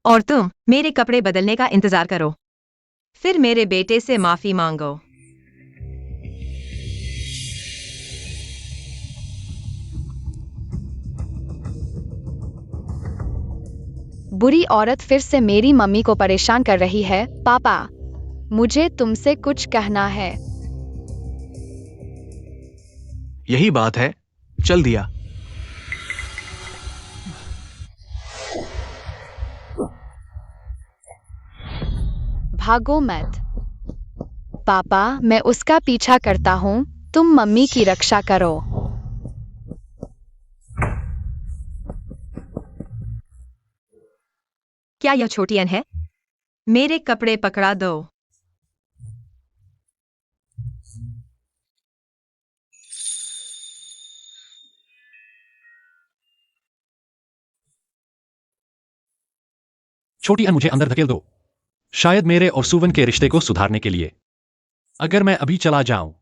और तुम मेरे कपड़े बदलने का इंतजार करो, फिर मेरे बेटे से माफी मांगो। बुरी औरत फिर से मेरी मम्मी को परेशान कर रही है। पापा, मुझे तुमसे कुछ कहना है। यही बात है, चल दिया। भागो मत। पापा, मैं उसका पीछा करता हूँ, तुम मम्मी की रक्षा करो। क्या यह छोटी अन है? मेरे कपड़े पकड़ा दो। छोटी अन, मुझे अंदर धकेल दो, शायद मेरे और सुवन के रिश्ते को सुधारने के लिए। अगर मैं अभी चला जाऊं,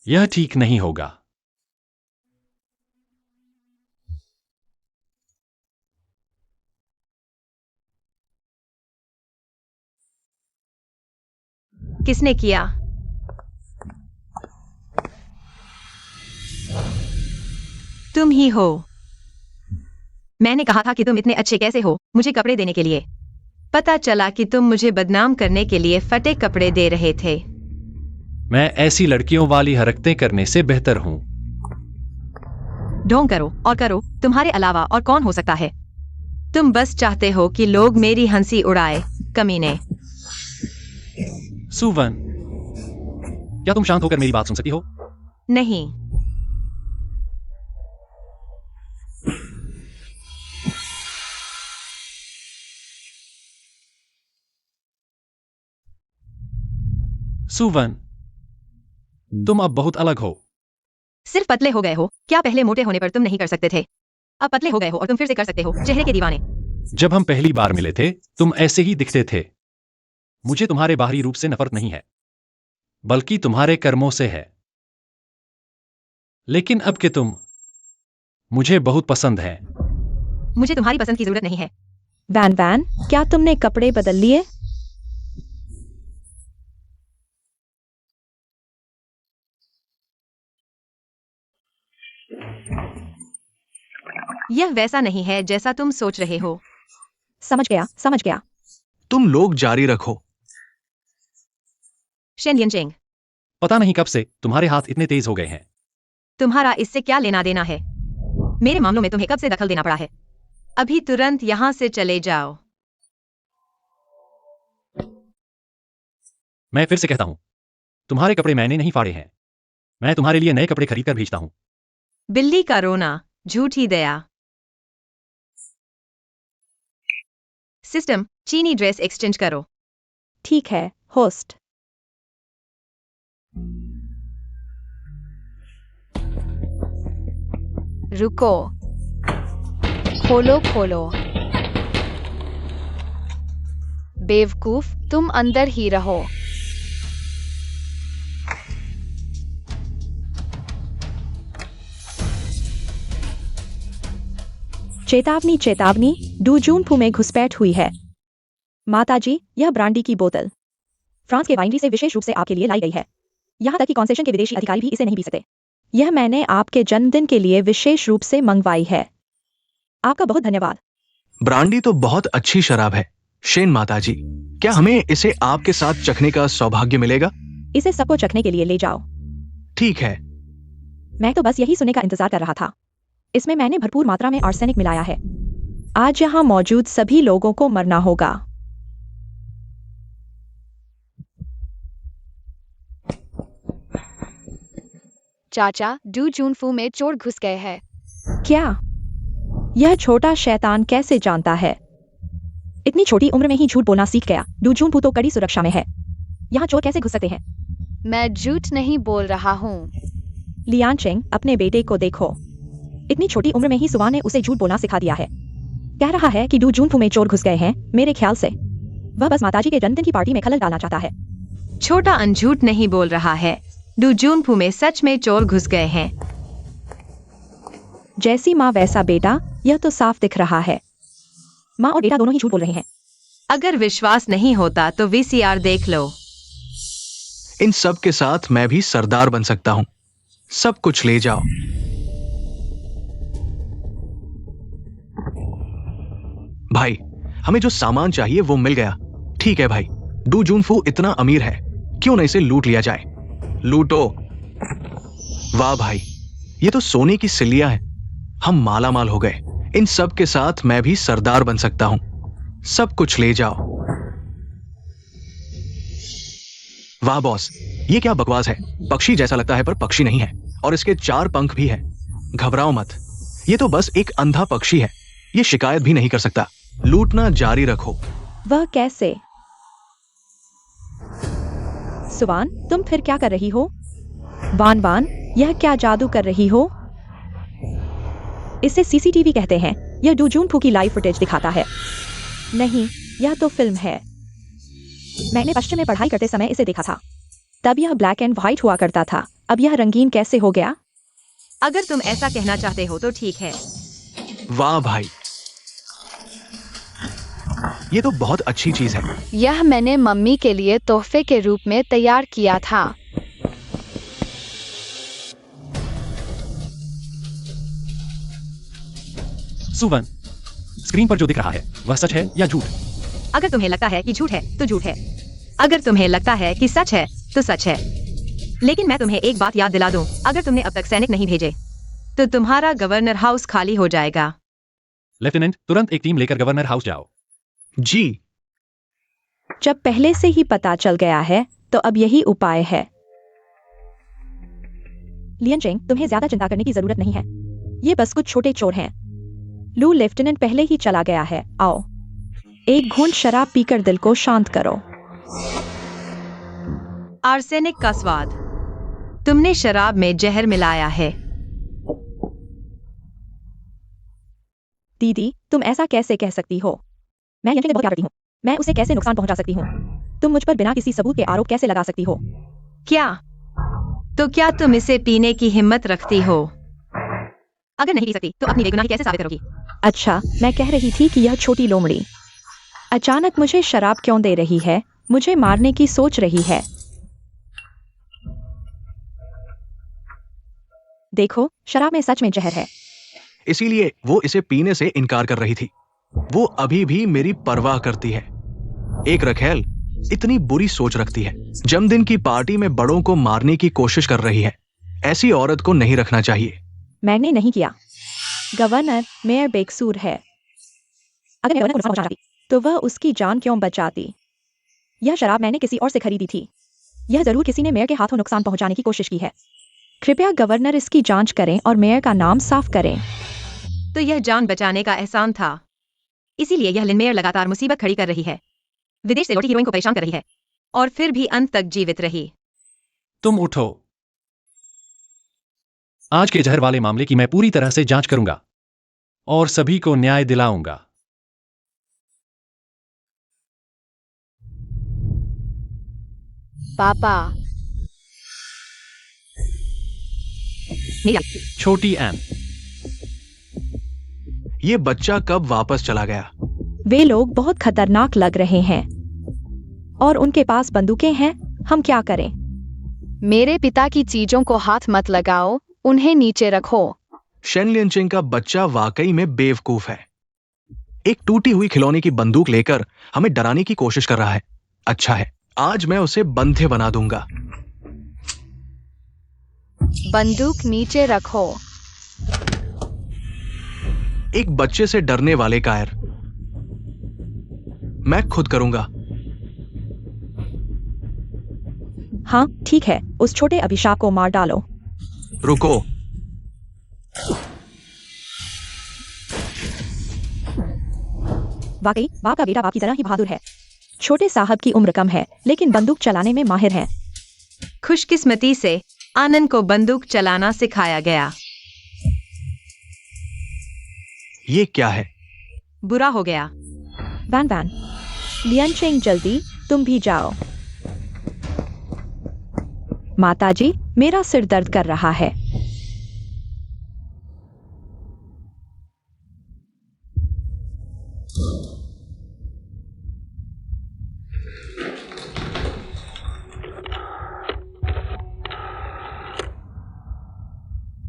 यह ठीक नहीं होगा। किसने किया? तुम ही हो। मैंने कहा था कि तुम इतने अच्छे कैसे हो मुझे कपड़े देने के लिए। पता चला कि तुम मुझे बदनाम करने के लिए फटे कपड़े दे रहे थे। मैं ऐसी लड़कियों वाली हरकतें करने से बेहतर हूं। ढोंग करो और करो, तुम्हारे अलावा और कौन हो सकता है? तुम बस चाहते हो कि लोग मेरी हंसी उड़ाए, कमीने। सुवन, क्या तुम शांत होकर मेरी बात सुन सकती हो? नहीं। सुवन, तुम अब बहुत अलग हो। सिर्फ पतले हो गए हो क्या? पहले मोटे होने पर तुम नहीं कर सकते थे, अब पतले हो गए हो और तुम फिर से कर सकते हो। चेहरे के दीवाने। जब हम पहली बार मिले थे, तुम ऐसे ही दिखते थे। मुझे तुम्हारे बाहरी रूप से नफरत नहीं है, बल्कि तुम्हारे कर्मों से है। लेकिन अब के तुम मुझे बहुत पसंद है। मुझे तुम्हारी पसंद की जरूरत नहीं है। वैन वैन, क्या तुमने कपड़े बदल लिए? यह वैसा नहीं है जैसा तुम सोच रहे हो। समझ गया, समझ गया। तुम लोग जारी रखो। शेन लियनचेंग, पता नहीं कब से तुम्हारे हाथ इतने तेज हो गए हैं। तुम्हारा इससे क्या लेना देना है? मेरे मामलों में तुम्हें कब से दखल देना पड़ा है? अभी तुरंत यहां से चले जाओ। मैं फिर से कहता हूं, तुम्हारे कपड़े मैंने नहीं फाड़े हैं। मैं तुम्हारे लिए नए कपड़े खरीद कर भेजता हूं। बिल्ली का रोना, झूठी दया। सिस्टम, चीनी ड्रेस एक्सचेंज करो। ठीक है, होस्ट। रुको। खोलो खोलो। बेवकूफ, तुम अंदर ही रहो। चेतावनी चेतावनी, डू जूनफू में घुसपैठ हुई है। माताजी, यह ब्रांडी की बोतल फ्रांस के वाइनरी से विशेष रूप से आपके लिए लाई गई है। यहाँ तक कि कॉन्सेशन के विदेशी अधिकारी भी इसे नहीं पी सकते। यह मैंने आपके जन्मदिन के लिए विशेष रूप से मंगवाई है। आपका बहुत धन्यवाद। ब्रांडी तो बहुत अच्छी शराब है शेन माताजी। क्या हमें इसे आपके साथ चखने का सौभाग्य मिलेगा? इसे सबको चखने के लिए ले जाओ। ठीक है। मैं तो बस यही सुनने का इंतजार कर रहा था। इसमें मैंने भरपूर मात्रा में आर्सेनिक मिलाया है। आज यहाँ मौजूद सभी लोगों को मरना होगा। चाचा, डू जूनफू में चोर घुस गए हैं। क्या यह छोटा शैतान कैसे जानता है? इतनी छोटी उम्र में ही झूठ बोलना सीख गया। डू जूनफू तो कड़ी सुरक्षा में है। यहाँ चोर कैसे घुस सकते हैं? मैं झूठ नहीं बोल रहा हूँ। लियांचेंग, अपने बेटे को देखो। इतनी छोटी उम्र में ही सुवा ने उसे झूठ बोलना सिखा दिया है। कह रहा है कि डू जूनफू में चोर घुस गए हैं। मेरे ख्याल से वह बस माताजी के जन्मदिन की पार्टी में खलल डालना चाहता है। छोटा अनझूठ नहीं बोल रहा है। डू जूनफू में सच में चोर घुस गए हैं। जैसी माँ वैसा बेटा, यह तो साफ दिख रहा है। माँ और बेटा दोनों ही झूठ बोल रहे हैं। अगर विश्वास नहीं होता तो वीसीआर देख लो। इन सब के साथ मैं भी सरदार बन सकता हूं। सब कुछ ले जाओ। भाई, हमें जो सामान चाहिए वो मिल गया। ठीक है भाई, डू जूनफू इतना अमीर है, क्यों न इसे लूट लिया जाए। लूटो। वाह भाई, ये तो सोने की सिल्लियां हैं। हम माला माल हो गए। इन सब के साथ मैं भी सरदार बन सकता हूं। सब कुछ ले जाओ। वाह बॉस, ये क्या बकवास है। पक्षी जैसा लगता है पर पक्षी नहीं है, और इसके 4 पंख भी है। घबराओ मत, ये तो बस एक अंधा पक्षी है। ये शिकायत भी नहीं कर सकता। लूटना जारी रखो। वह कैसे? सुवान, तुम फिर क्या कर रही हो? वान वान, यह क्या जादू कर रही हो? इसे सीसीटीवी कहते हैं। यह डू जूनफू की लाइव फुटेज दिखाता है। नहीं, यह तो फिल्म है। मैंने पश्चिम में पढ़ाई करते समय इसे देखा था। तब यह ब्लैक एंड व्हाइट हुआ करता था। अब यह रंगीन कैसे हो गया? अगर तुम ऐसा कहना चाहते हो तो ठीक है। वाह भाई, ये तो बहुत अच्छी चीज है। यह मैंने मम्मी के लिए तोहफे के रूप में तैयार किया था। सुवन, स्क्रीन पर जो दिख रहा है वह सच है या झूठ? अगर तुम्हें लगता है कि झूठ है तो झूठ है। अगर तुम्हें लगता है कि सच है तो सच है। लेकिन मैं तुम्हें एक बात याद दिला दूं, अगर तुमने अब तक सैनिक नहीं भेजे तो तुम्हारा गवर्नर हाउस खाली हो जाएगा। लेफ्टिनेंट, तुरंत एक टीम लेकर गवर्नर हाउस जाओ। जी। जब पहले से ही पता चल गया है तो अब यही उपाय है। लियनचेंग, तुम्हें ज्यादा चिंता करने की जरूरत नहीं है। ये बस कुछ छोटे चोर हैं। लू, लेफ्टिनेंट पहले ही चला गया है। आओ, एक घूंट शराब पीकर दिल को शांत करो। आर्सेनिक का स्वाद। तुमने शराब में जहर मिलाया है। दीदी, तुम ऐसा कैसे कह सकती हो? मैं यंत्र बहुत प्यार करती हूँ। मैं उसे कैसे नुकसान पहुंचा सकती हूँ? तुम मुझ पर बिना किसी सबूत के आरोप कैसे लगा सकती हो? क्या? तो क्या तुम इसे पीने की हिम्मत रखती हो? अगर नहीं पी सकती तो अपनी बेगुनाही कैसे साबित करोगी? अच्छा, मैं कह रही थी कि यह छोटी लोमड़ी अचानक मुझे शराब क्यों दे रही है? मुझे मारने की सोच रही है। देखो, शराब में सच में जहर है। इसीलिए वो इसे पीने से इनकार कर रही थी। वो अभी भी मेरी परवाह करती है। एक रखेल इतनी बुरी सोच रखती है। जन्मदिन की पार्टी में बड़ों को मारने की कोशिश कर रही है। ऐसी औरत को नहीं रखना चाहिए। मैंने नहीं किया। गवर्नर, मेयर बेकसूर है। अगर मैं गवर्नर को नुकसान पहुंचाती तो वह उसकी जान क्यों बचाती? यह शराब मैंने किसी और से खरीदी थी। यह जरूर किसी ने मेयर के हाथों नुकसान पहुंचाने की कोशिश की है। कृपया गवर्नर इसकी जांच करें और मेयर का नाम साफ करें। तो यह जान बचाने का एहसान था। इसीलिए यह लिन मेयर लगातार मुसीबत खड़ी कर रही है। विदेश से लौटी हीरोइन को परेशान कर रही है और फिर भी अंत तक जीवित रही। तुम उठो। आज के जहर वाले मामले की मैं पूरी तरह से जांच करूंगा और सभी को न्याय दिलाऊंगा। पापा, छोटी एन, ये बच्चा कब वापस चला गया? वे लोग बहुत खतरनाक लग रहे हैं और उनके पास बंदूकें हैं। हम क्या करें? मेरे पिता की चीजों को हाथ मत लगाओ, उन्हें नीचे रखो। शेन लियनचेंग का बच्चा वाकई में बेवकूफ है। एक टूटी हुई खिलौने की बंदूक लेकर हमें डराने की कोशिश कर रहा है। अच्छा है, आज मैं उसे बंधे बना दूंगा। बंदूक नीचे रखो। एक बच्चे से डरने वाले कायर। मैं खुद करूंगा। हाँ ठीक है, उस छोटे अभिशाप को मार डालो। रुको। वाकई बाप का बेटा बाप की तरह ही बहादुर है। छोटे साहब की उम्र कम है लेकिन बंदूक चलाने में माहिर हैं। खुशकिस्मती से आनंद को बंदूक चलाना सिखाया गया। ये क्या है? बुरा हो गया। वैन वैन, लियनचेंग जल्दी, तुम भी जाओ। माताजी, मेरा सिर दर्द कर रहा है।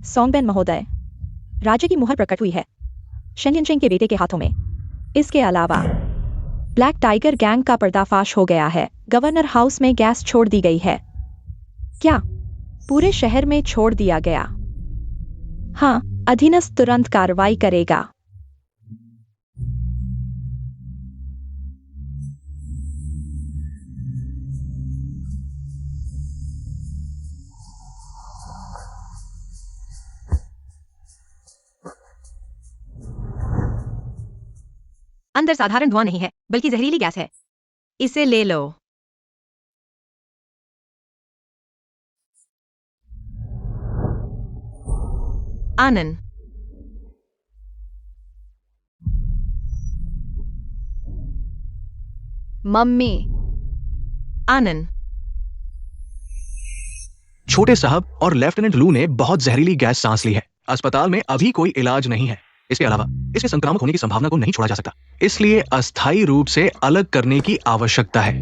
सोंगबेन महोदय, राज्य की मुहर प्रकट हुई है शेन लियनचेंग के बेटे के हाथों में। इसके अलावा ब्लैक टाइगर गैंग का पर्दाफाश हो गया है। गवर्नर हाउस में गैस छोड़ दी गई है। क्या पूरे शहर में छोड़ दिया गया? हाँ, अधीनस्थ तुरंत कार्रवाई करेगा। अंदर साधारण धुआं नहीं है बल्कि जहरीली गैस है। इसे ले लो। आनंद, मम्मी, आनंद, छोटे साहब और लेफ्टिनेंट लू ने बहुत जहरीली गैस सांस ली है। अस्पताल में अभी कोई इलाज नहीं है। इसके अलावा इसके संक्रामक होने की संभावना को नहीं छोड़ा जा सकता, इसलिए अस्थायी रूप से अलग करने की आवश्यकता है।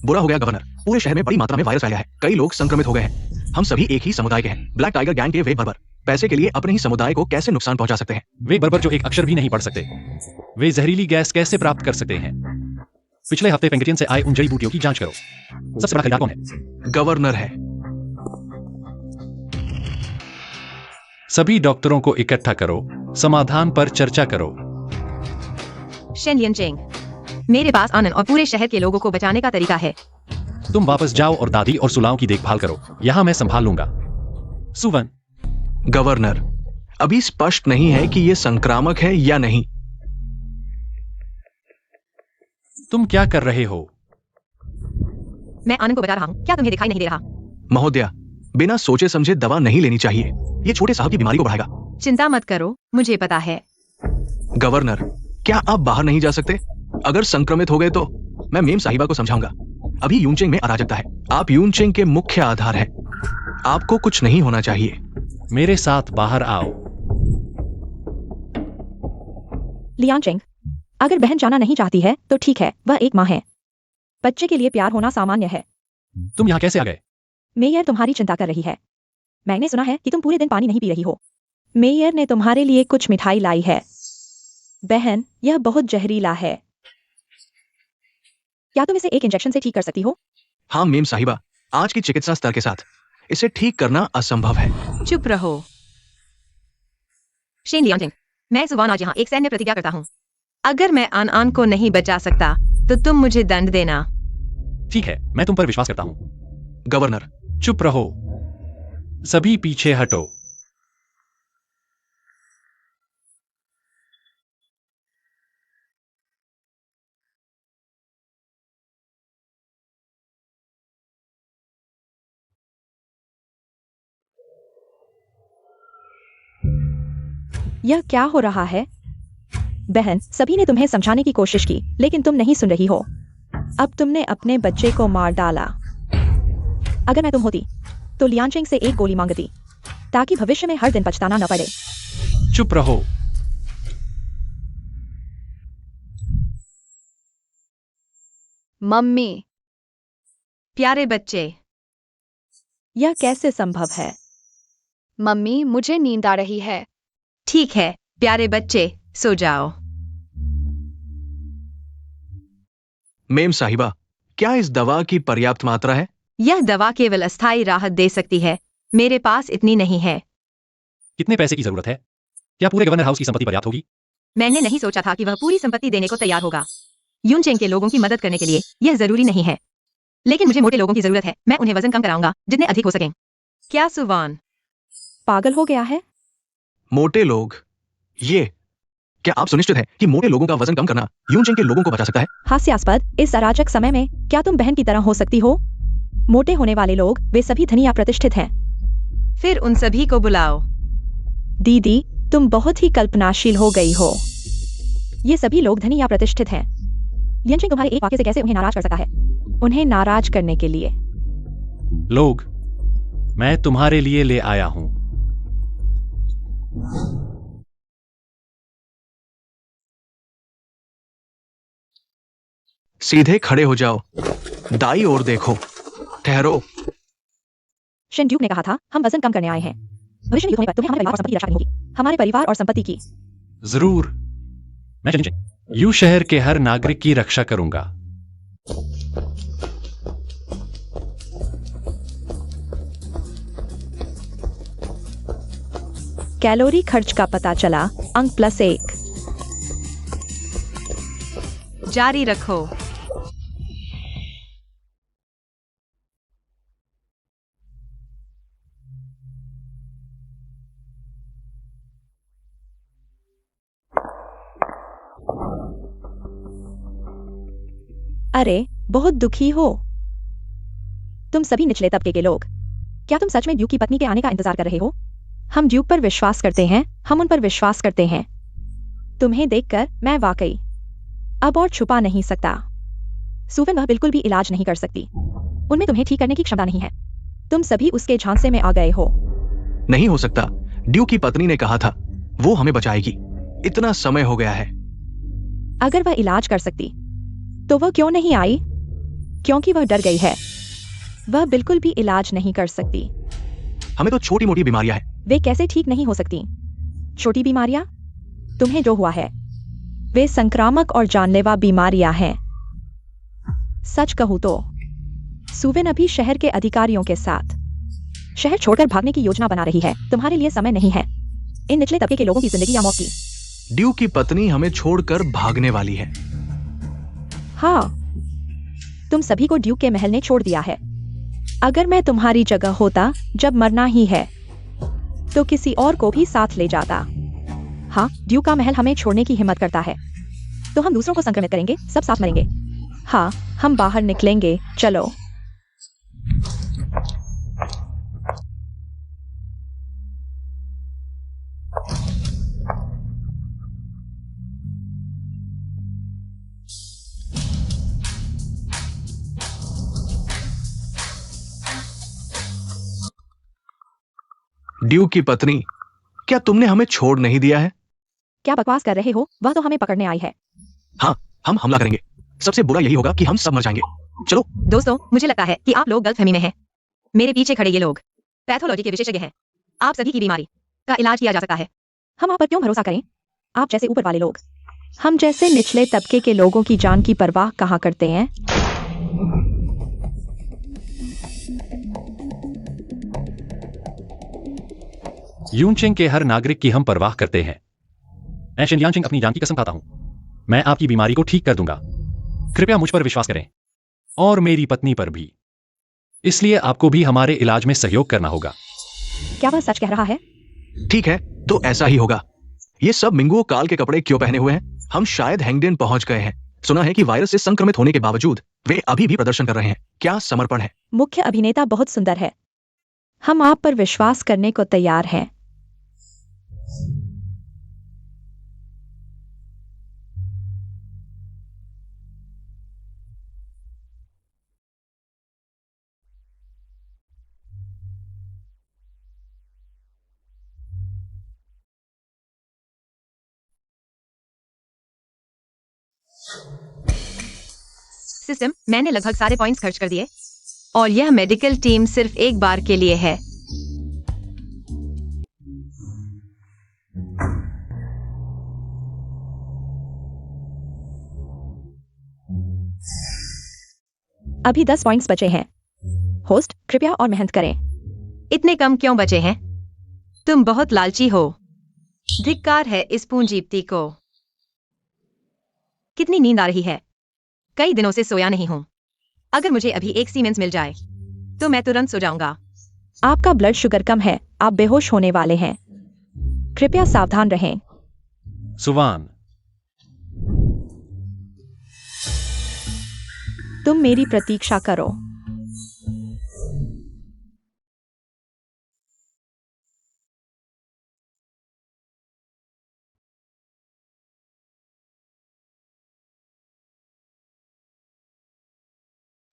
बुरा हो गया गवर्नर, पूरे शहर में बड़ी मात्रा में वायरस फैला है। कई लोग संक्रमित हो गए हैं। हम सभी एक ही समुदाय के हैं। ब्लैक टाइगर गैंग के वे बर्बर पैसे के लिए अपने ही समुदाय को कैसे नुकसान पहुंचा सकते हैं? वे बर्बर जो एक अक्षर भी नहीं पढ़ सकते, वे जहरीली गैस कैसे प्राप्त कर सकते हैं? पिछले हफ्ते पेंगटियन से आए उन जड़ी बूटियों की जांच करो। सबसे बड़ा खरीदार कौन है? गवर्नर है। सभी डॉक्टरों को इकट्ठा करो, समाधान पर चर्चा करो। शेन लियनचेंग, मेरे पास आनंद और पूरे शहर के लोगों को बचाने का तरीका है। तुम वापस जाओ और दादी और सुलाओं की देखभाल करो। यहां मैं संभाल लूंगा। सुवन, गवर्नर, अभी स्पष्ट नहीं है कि यह संक्रामक है या नहीं। तुम क्या कर रहे हो? मैं आनंद को बचा रहा हूं। क्या तुम्हें दिखाई नहीं दे रहा? महोदया, बिना सोचे समझे दवा नहीं लेनी चाहिए। ये छोटे साहब की बीमारी को बढ़ाएगा। चिंता मत करो, मुझे पता है। गवर्नर, क्या आप बाहर नहीं जा सकते? अगर संक्रमित हो गए तो मैं मेम साहिबा को समझाऊंगा। अभी यूनचेंग में अराजकता है। आप यूनचेंग के मुख्य आधार हैं। आपको कुछ नहीं होना चाहिए। मेरे साथ बाहर आओ। लियांचेंग, अगर बहन जाना नहीं चाहती है तो ठीक है, वह एक माँ है। बच्चे के लिए प्यार होना सामान्य है। तुम यहां कैसे आ गए? मेयर तुम्हारी चिंता कर रही है। मैंने सुना है कि तुम पूरे दिन पानी नहीं पी रही हो। मेयर ने तुम्हारे लिए कुछ मिठाई लाई है। बहन, यह बहुत जहरीला है। क्या तुम इसे एक इंजेक्शन से ठीक कर सकती हो? हाँ मेम साहिबा, आज की चिकित्सा स्तर के साथ इसे ठीक करना असंभव है। चुप रहो। शेन लियांचेंग, मैं सुवान आज यहाँ एक सैन्य प्रतिज्ञा करता हूँ। अगर मैं आन को नहीं बचा सकता तो तुम मुझे दंड देना। ठीक है, मैं तुम पर विश्वास करता हूं। गवर्नर, चुप रहो। सभी पीछे हटो। यह क्या हो रहा है? बहन, सभी ने तुम्हें समझाने की कोशिश की लेकिन तुम नहीं सुन रही हो। अब तुमने अपने बच्चे को मार डाला। अगर मैं तुम होती तो लियांचेंग से एक गोली मांगती ताकि भविष्य में हर दिन पछताना न पड़े। चुप रहो। मम्मी। प्यारे बच्चे। यह कैसे संभव है? मम्मी, मुझे नींद आ रही है। ठीक है प्यारे बच्चे, सो जाओ। मेम साहिबा, क्या इस दवा की पर्याप्त मात्रा है? यह दवा केवल अस्थायी राहत दे सकती है, मेरे पास इतनी नहीं है। कितने पैसे की जरूरत है? क्या पूरे गवर्नर हाउस की संपत्ति पर्याप्त होगी? मैंने नहीं सोचा था कि वह पूरी संपत्ति देने को तैयार होगा। यूनचेंग के लोगों की मदद करने के लिए यह जरूरी नहीं है, लेकिन मुझे मोटे लोगों की जरूरत है। मैं उन्हें वजन कम कराऊंगा जितने अधिक हो सकें। क्या सुवान? पागल हो गया है? मोटे लोग? ये क्या आप सुनिश्चित हैं कि मोटे लोगों का वजन कम करना यूनचेंग के लोगों को बचा सकता है? हास्यास्पद इस अराजक समय में क्या तुम बहन की तरह हो सकती हो? मोटे होने वाले लोग वे सभी धनी या प्रतिष्ठित हैं। फिर उन सभी को बुलाओ। दीदी, तुम बहुत ही कल्पनाशील हो गई हो। ये सभी लोग धनी या प्रतिष्ठित हैं। लियनचेंग तुम्हारे एक वाक्य से कैसे उन्हें नाराज कर सकता है? उन्हें नाराज करने के लिए लोग, मैं तुम्हारे लिए ले आया हूं। सीधे खड़े हो जाओ, दाई ओर देखो, ठहरो। शेन ड्यूक ने कहा था, हम वजन कम करने आए हैं। भविष्य में युद्ध होने पर तुम्हें हमारे परिवार और संपत्ति की रक्षा करनी होगी। हमारे परिवार और संपत्ति की। जरूर, मैं यू शहर के हर नागरिक की रक्षा करूंगा। कैलोरी खर्च का पता चला, अंक +1। जारी रखो। अरे, बहुत दुखी हो तुम सभी निचले तबके के लोग। क्या तुम सच में ड्यूक की पत्नी के आने का इंतजार कर रहे हो? हम ड्यूक पर विश्वास करते हैं, हम उन पर विश्वास करते हैं। तुम्हें देखकर मैं वाकई अब और छुपा नहीं सकता। सुवन वह बिल्कुल भी इलाज नहीं कर सकती। उनमें तुम्हें ठीक करने की क्षमता नहीं है। तुम सभी उसके झांसे में आ गए हो। नहीं हो सकता, ड्यूक की पत्नी ने कहा था वो हमें बचाएगी। इतना समय हो गया है। अगर वह इलाज कर सकती तो वह क्यों नहीं आई? क्योंकि वह डर गई है। वह बिल्कुल भी इलाज नहीं कर सकती। हमें तो छोटी मोटी बीमारियां हैं। वे कैसे ठीक नहीं हो सकती? छोटी बीमारियां? तुम्हें जो हुआ है वे संक्रामक और जानलेवा बीमारियां हैं। सच कहूं तो सुवेन अभी शहर के अधिकारियों के साथ शहर छोड़कर भागने की योजना बना रही है। तुम्हारे लिए समय नहीं है इन निचले तबके के लोगों की जिंदगी या मौत की। ड्यूक की पत्नी हमें छोड़कर भागने वाली है। हाँ, तुम सभी को ड्यूक के महल ने छोड़ दिया है। अगर मैं तुम्हारी जगह होता, जब मरना ही है तो किसी और को भी साथ ले जाता। हाँ, ड्यूक का महल हमें छोड़ने की हिम्मत करता है तो हम दूसरों को संक्रमित करेंगे, सब साथ मरेंगे। हाँ, हम बाहर निकलेंगे, चलो। ड्यूक की पत्नी, क्या तुमने हमें छोड़ नहीं दिया है? क्या बकवास कर रहे हो? वह तो हमें पकड़ने आई है। हाँ, हम हमला करेंगे। सबसे बुरा यही होगा कि हम सब मर जाएंगे। चलो। दोस्तों, मुझे लगता है कि आप लोग गलतफहमी में हैं। मेरे पीछे खड़े ये लोग पैथोलॉजी के विशेषज्ञ हैं। आप सभी की बीमारी का इलाज किया जा सकता है। हम आप पर क्यों भरोसा करें? आप जैसे ऊपर वाले लोग हम जैसे निचले तबके के लोगों की जान की परवाह कहाँ करते हैं? यूनचेंग के हर नागरिक की हम परवाह करते हैं। मैं शिनयांगचेंग अपनी जान की कसम खाता हूं। मैं आपकी बीमारी को ठीक कर दूंगा। कृपया मुझ पर विश्वास करें और मेरी पत्नी पर भी। इसलिए आपको भी हमारे इलाज में सहयोग करना होगा। क्या वह सच कह रहा है? ठीक है, तो ऐसा ही होगा। ये सब मिंगुओ काल के कपड़े क्यों पहने हुए हैं? हम शायद हैंगडेन पहुंच गए हैं। सुना है कि वायरस से संक्रमित होने के बावजूद वे अभी भी प्रदर्शन कर रहे हैं। क्या समर्पण है। मुख्य अभिनेता बहुत सुंदर है। हम आप पर विश्वास करने को तैयार हैं। सिस्टम, मैंने लगभग सारे पॉइंट्स खर्च कर दिए और यह मेडिकल टीम सिर्फ एक बार के लिए है। अभी 10 पॉइंट्स बचे हैं। होस्ट, कृपया और मेहनत करें। इतने कम क्यों बचे हैं? तुम बहुत लालची हो। धिक्कार है इस पूंजीपति को। कितनी नींद आ रही है। कई दिनों से सोया नहीं हूं। अगर मुझे अभी एक सीमेंस मिल जाए तो मैं तुरंत सो जाऊंगा। आपका ब्लड शुगर कम है, आप बेहोश होने वाले हैं। कृपया सावधान रहें। सुवान, तुम मेरी प्रतीक्षा करो।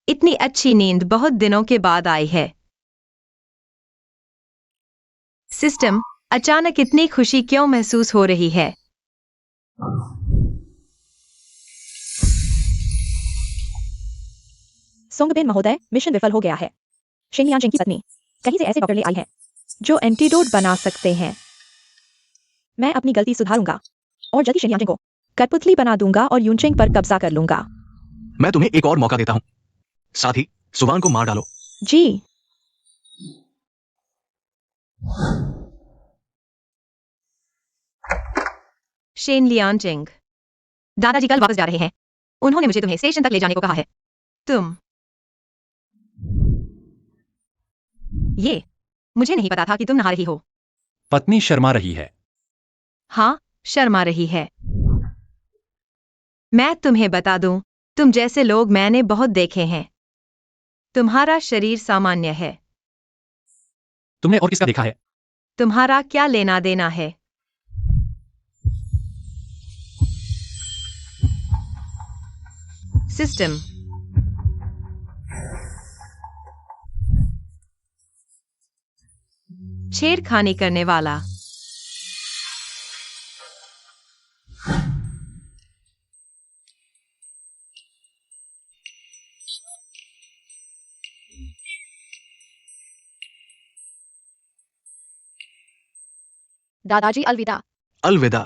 इतनी अच्छी नींद बहुत दिनों के बाद आई है। सिस्टम, अचानक इतनी खुशी क्यों महसूस हो रही है? सोंगबेन महोदय, मिशन विफल हो गया है। शेंग की पत्नी कहीं से ऐसे डॉक्टर ले आई है जो एंटीडोट बना सकते हैं। मैं अपनी गलती सुधारूंगा और जल्दी शेंग को कठपुतली बना दूंगा और यूनचेंग पर कब्जा कर लूंगा। मैं तुम्हें एक और मौका देता हूं। साथ ही सुवान को मार डालो। जी। शेन लियांचिंग, दादाजी कल वापस जा रहे हैं। उन्होंने मुझे तुम्हें स्टेशन तक ले जाने को कहा है। तुम ये मुझे नहीं पता था कि तुम नहा रही हो। पत्नी शर्मा रही है। हाँ, शर्मा रही है। मैं तुम्हें बता दूं, तुम जैसे लोग मैंने बहुत देखे हैं। तुम्हारा शरीर सामान्य है। तुमने और किसका देखा है? तुम्हारा क्या लेना देना है? सिस्टम, छेड़खानी करने वाला। दादाजी अलविदा। अलविदा।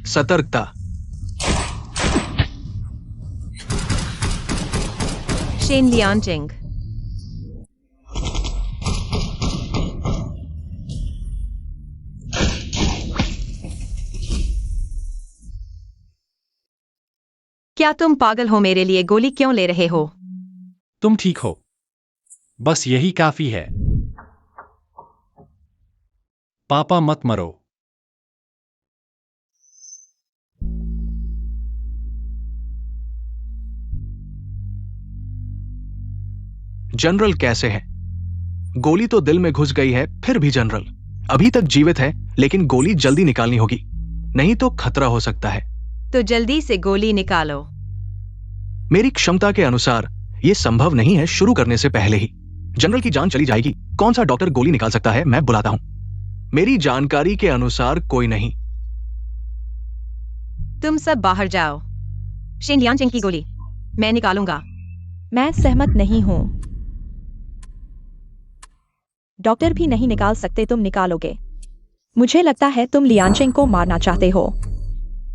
सतर्कता। शेन लियांचिंग, क्या तुम पागल हो? मेरे लिए गोली क्यों ले रहे हो? तुम ठीक हो। बस यही काफी है। पापा मत मरो। जनरल कैसे है? गोली तो दिल में घुस गई है, फिर भी जनरल अभी तक जीवित है, लेकिन गोली जल्दी निकालनी होगी, नहीं तो खतरा हो सकता है। तो जल्दी से गोली निकालो। मेरी क्षमता के अनुसार यह संभव नहीं है शुरू करने से पहले ही। जनरल की जान चली जाएगी। कौन सा डॉक्टर गोली निकाल सकता है? मैं बुलाता हूं। मेरी जानकारी के अनुसार कोई नहीं। तुम सब बाहर जाओ। शेन लियांचिंग की गोली मैं निकालूंगा। मैं सहमत नहीं हूं। डॉक्टर भी नहीं निकाल सकते, तुम निकालोगे। मुझे लगता है तुम लियांचेंग को मारना चाहते हो।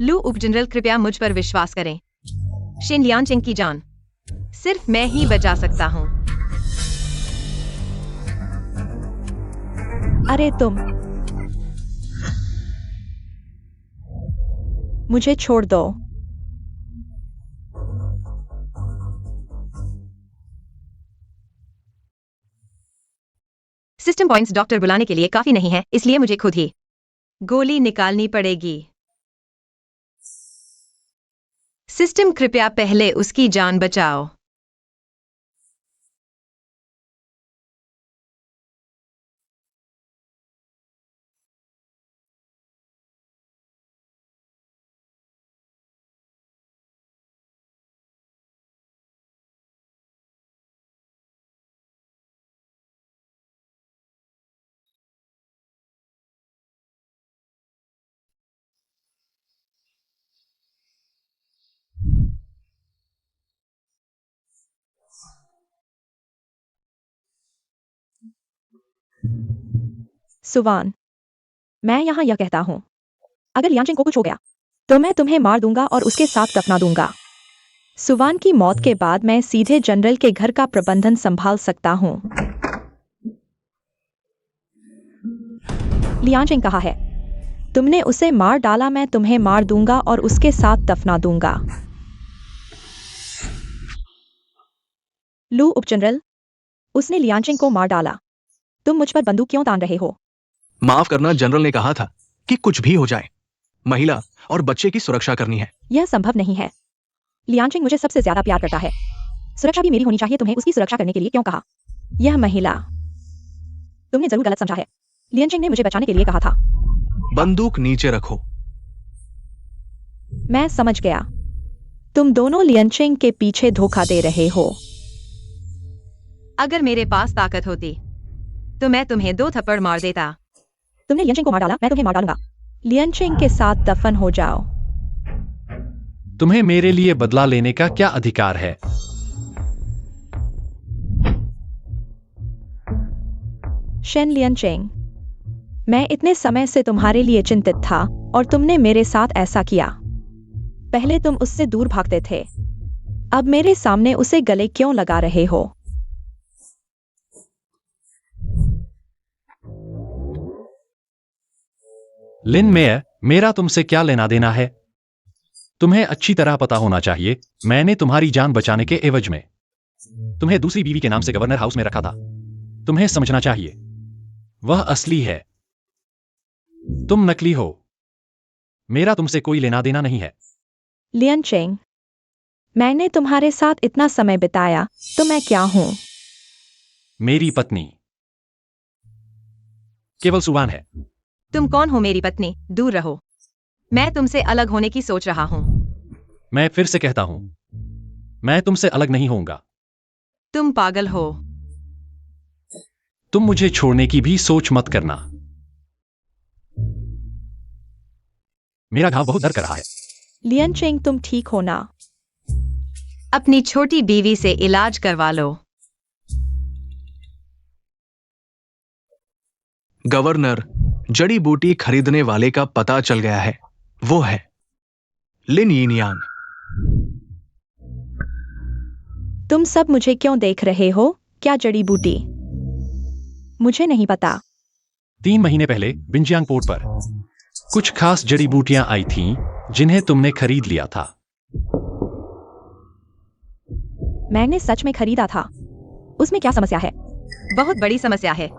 लू उप जनरल, कृपया मुझ पर विश्वास करें। शेन लियांचिंग की जान सिर्फ मैं ही बचा सकता हूं। अरे तुम मुझे छोड़ दो। सिस्टम पॉइंट्स डॉक्टर बुलाने के लिए काफी नहीं है, इसलिए मुझे खुद ही गोली निकालनी पड़ेगी। सिस्टम, कृपया पहले उसकी जान बचाओ। सुवान, मैं यहाँ यह कहता हूँ, अगर लियांचिंग को कुछ हो गया तो मैं तुम्हें मार दूंगा और उसके साथ दफना दूंगा। सुवान की मौत के बाद मैं सीधे जनरल के घर का प्रबंधन संभाल सकता हूँ। लियांचिंग कहा है, तुमने उसे मार डाला, मैं तुम्हें मार दूंगा और उसके साथ दफना दूंगा। लू उपजनरल, उसने लियांचिंग को मार डाला। तुम मुझ पर बंदूक क्यों तान रहे हो? माफ करना, जनरल ने कहा था कि कुछ भी हो जाए महिला और बच्चे की सुरक्षा करनी है। यह संभव नहीं है। लियांचिंग मुझे सबसे ज्यादा प्यार करता है, सुरक्षा भी मेरी होनी चाहिए। तुम्हें उसकी सुरक्षा करने के लिए क्यों कहा? यह महिला, तुमने जरूर गलत समझा है। लियांचिंग ने मुझे बचाने के लिए कहा था। बंदूक नीचे रखो। मैं समझ गया, तुम दोनों लियांचिंग के पीछे धोखा दे रहे हो। अगर मेरे पास ताकत होती तो मैं तुम्हें 2 थप्पड़ मार देता। तुमने लियांचिंग को मार डाला, मैं तुम्हें मार डालूंगा। लियांचिंग के साथ दफन हो जाओ। तुम्हें मेरे लिए बदला लेने का क्या अधिकार है? शेन लियांचिंग, मैं इतने समय से तुम्हारे लिए चिंतित था और तुमने मेरे साथ ऐसा किया। पहले तुम उससे दूर भागते थे, अब मेरे सामने उसे गले क्यों लगा रहे हो? लिन मेयर, मेरा तुमसे क्या लेना देना है? तुम्हें अच्छी तरह पता होना चाहिए, मैंने तुम्हारी जान बचाने के एवज में तुम्हें दूसरी बीवी के नाम से गवर्नर हाउस में रखा था। तुम्हें समझना चाहिए, वह असली है, तुम नकली हो। मेरा तुमसे कोई लेना देना नहीं है। लियांचिंग, मैंने तुम्हारे साथ इतना समय बिताया तो मैं क्या हूं? मेरी पत्नी केवल सुवान है। तुम कौन हो मेरी पत्नी? दूर रहो, मैं तुमसे अलग होने की सोच रहा हूँ। मैं फिर से कहता हूं, मैं तुमसे अलग नहीं होऊंगा। तुम पागल हो। तुम मुझे छोड़ने की भी सोच मत करना। मेरा घाव बहुत दर्द कर रहा है। लियांचिंग, तुम ठीक हो ना? अपनी छोटी बीवी से इलाज करवा लो। गवर्नर, जड़ी बूटी खरीदने वाले का पता चल गया है। वो है लिन यिनयान। तुम सब मुझे क्यों देख रहे हो? क्या जड़ी बूटी? मुझे नहीं पता। 3 महीने पहले बिंजियांग पोर्ट पर कुछ खास जड़ी बूटियां आई थीं जिन्हें तुमने खरीद लिया था। मैंने सच में खरीदा था। उसमें क्या समस्या है? बहुत बड़ी समस्या है।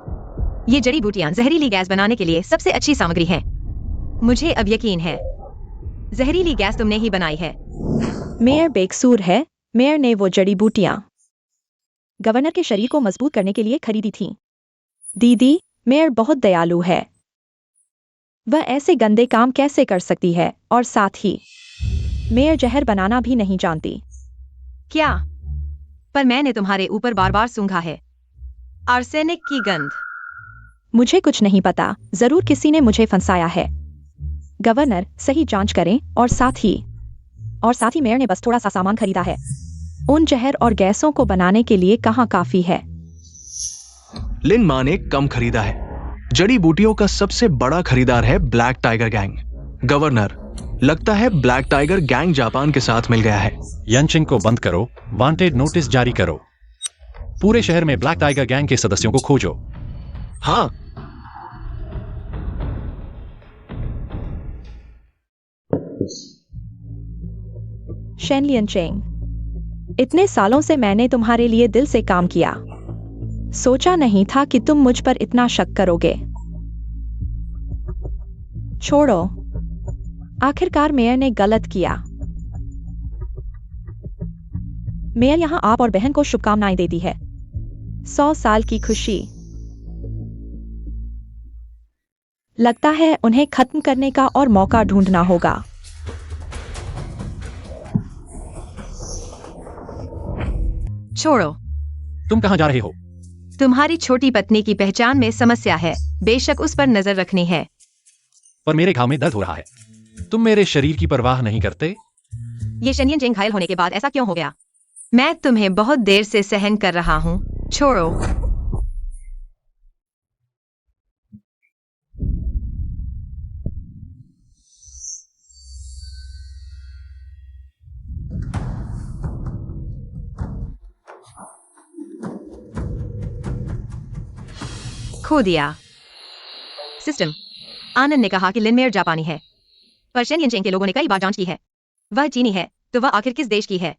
ये जड़ी बूटियां जहरीली गैस बनाने के लिए सबसे अच्छी सामग्री है। मुझे अब यकीन है, जहरीली गैस तुमने ही बनाई है। मेयर बेकसूर है। मेयर ने वो जड़ी बूटियां गवर्नर के शरीर को मजबूत करने के लिए खरीदी थीं। दीदी, मेयर बहुत दयालु है। वह ऐसे गंदे काम कैसे कर सकती है? और साथ ही मेयर जहर बनाना भी नहीं जानती। क्या? पर मैंने तुम्हारे ऊपर बार बार सूंघा है, आर्सेनिक की गंध। मुझे कुछ नहीं पता, जरूर किसी ने मुझे फंसाया है। गवर्नर, सही जांच करें। और साथ ही मेयर ने बस थोड़ा सा सामान खरीदा है। उन जहर और गैसों को बनाने के लिए कहाँ काफी है? लिन मा ने कम खरीदा है। जड़ी बूटियों का सबसे बड़ा खरीदार है ब्लैक टाइगर गैंग। गवर्नर, लगता है ब्लैक टाइगर गैंग जापान के साथ मिल गया है। यंचिंग को बंद करो, वांटेड नोटिस जारी करो। पूरे शहर में ब्लैक टाइगर गैंग के सदस्यों को खोजो। हाँ, शेन लियांचिंग, इतने सालों से मैंने तुम्हारे लिए दिल से काम किया। सोचा नहीं था कि तुम मुझ पर इतना शक करोगे। छोड़ो, आखिरकार मेयर ने गलत किया। मेयर यहां आप और बहन को शुभकामनाएं देती है। 100 साल की खुशी। लगता है उन्हें खत्म करने का और मौका ढूंढना होगा। छोड़ो। तुम कहां जा रहे हो? तुम्हारी छोटी पत्नी की पहचान में समस्या है, बेशक उस पर नजर रखनी है। पर मेरे घाव में दर्द हो रहा है। तुम मेरे शरीर की परवाह नहीं करते? ये शेनियन घायल होने के बाद ऐसा क्यों हो गया? मैं तुम्हें बहुत देर से सहन कर रहा हूँ। छोड़ो। खो दिया। सिस्टम। आनंद ने कहा कि लिनमेयर जापानी है, पर शेन यिनचेंग के लोगों ने कई बार जांच की है। वह चीनी है, तो वह आखिर किस देश की है?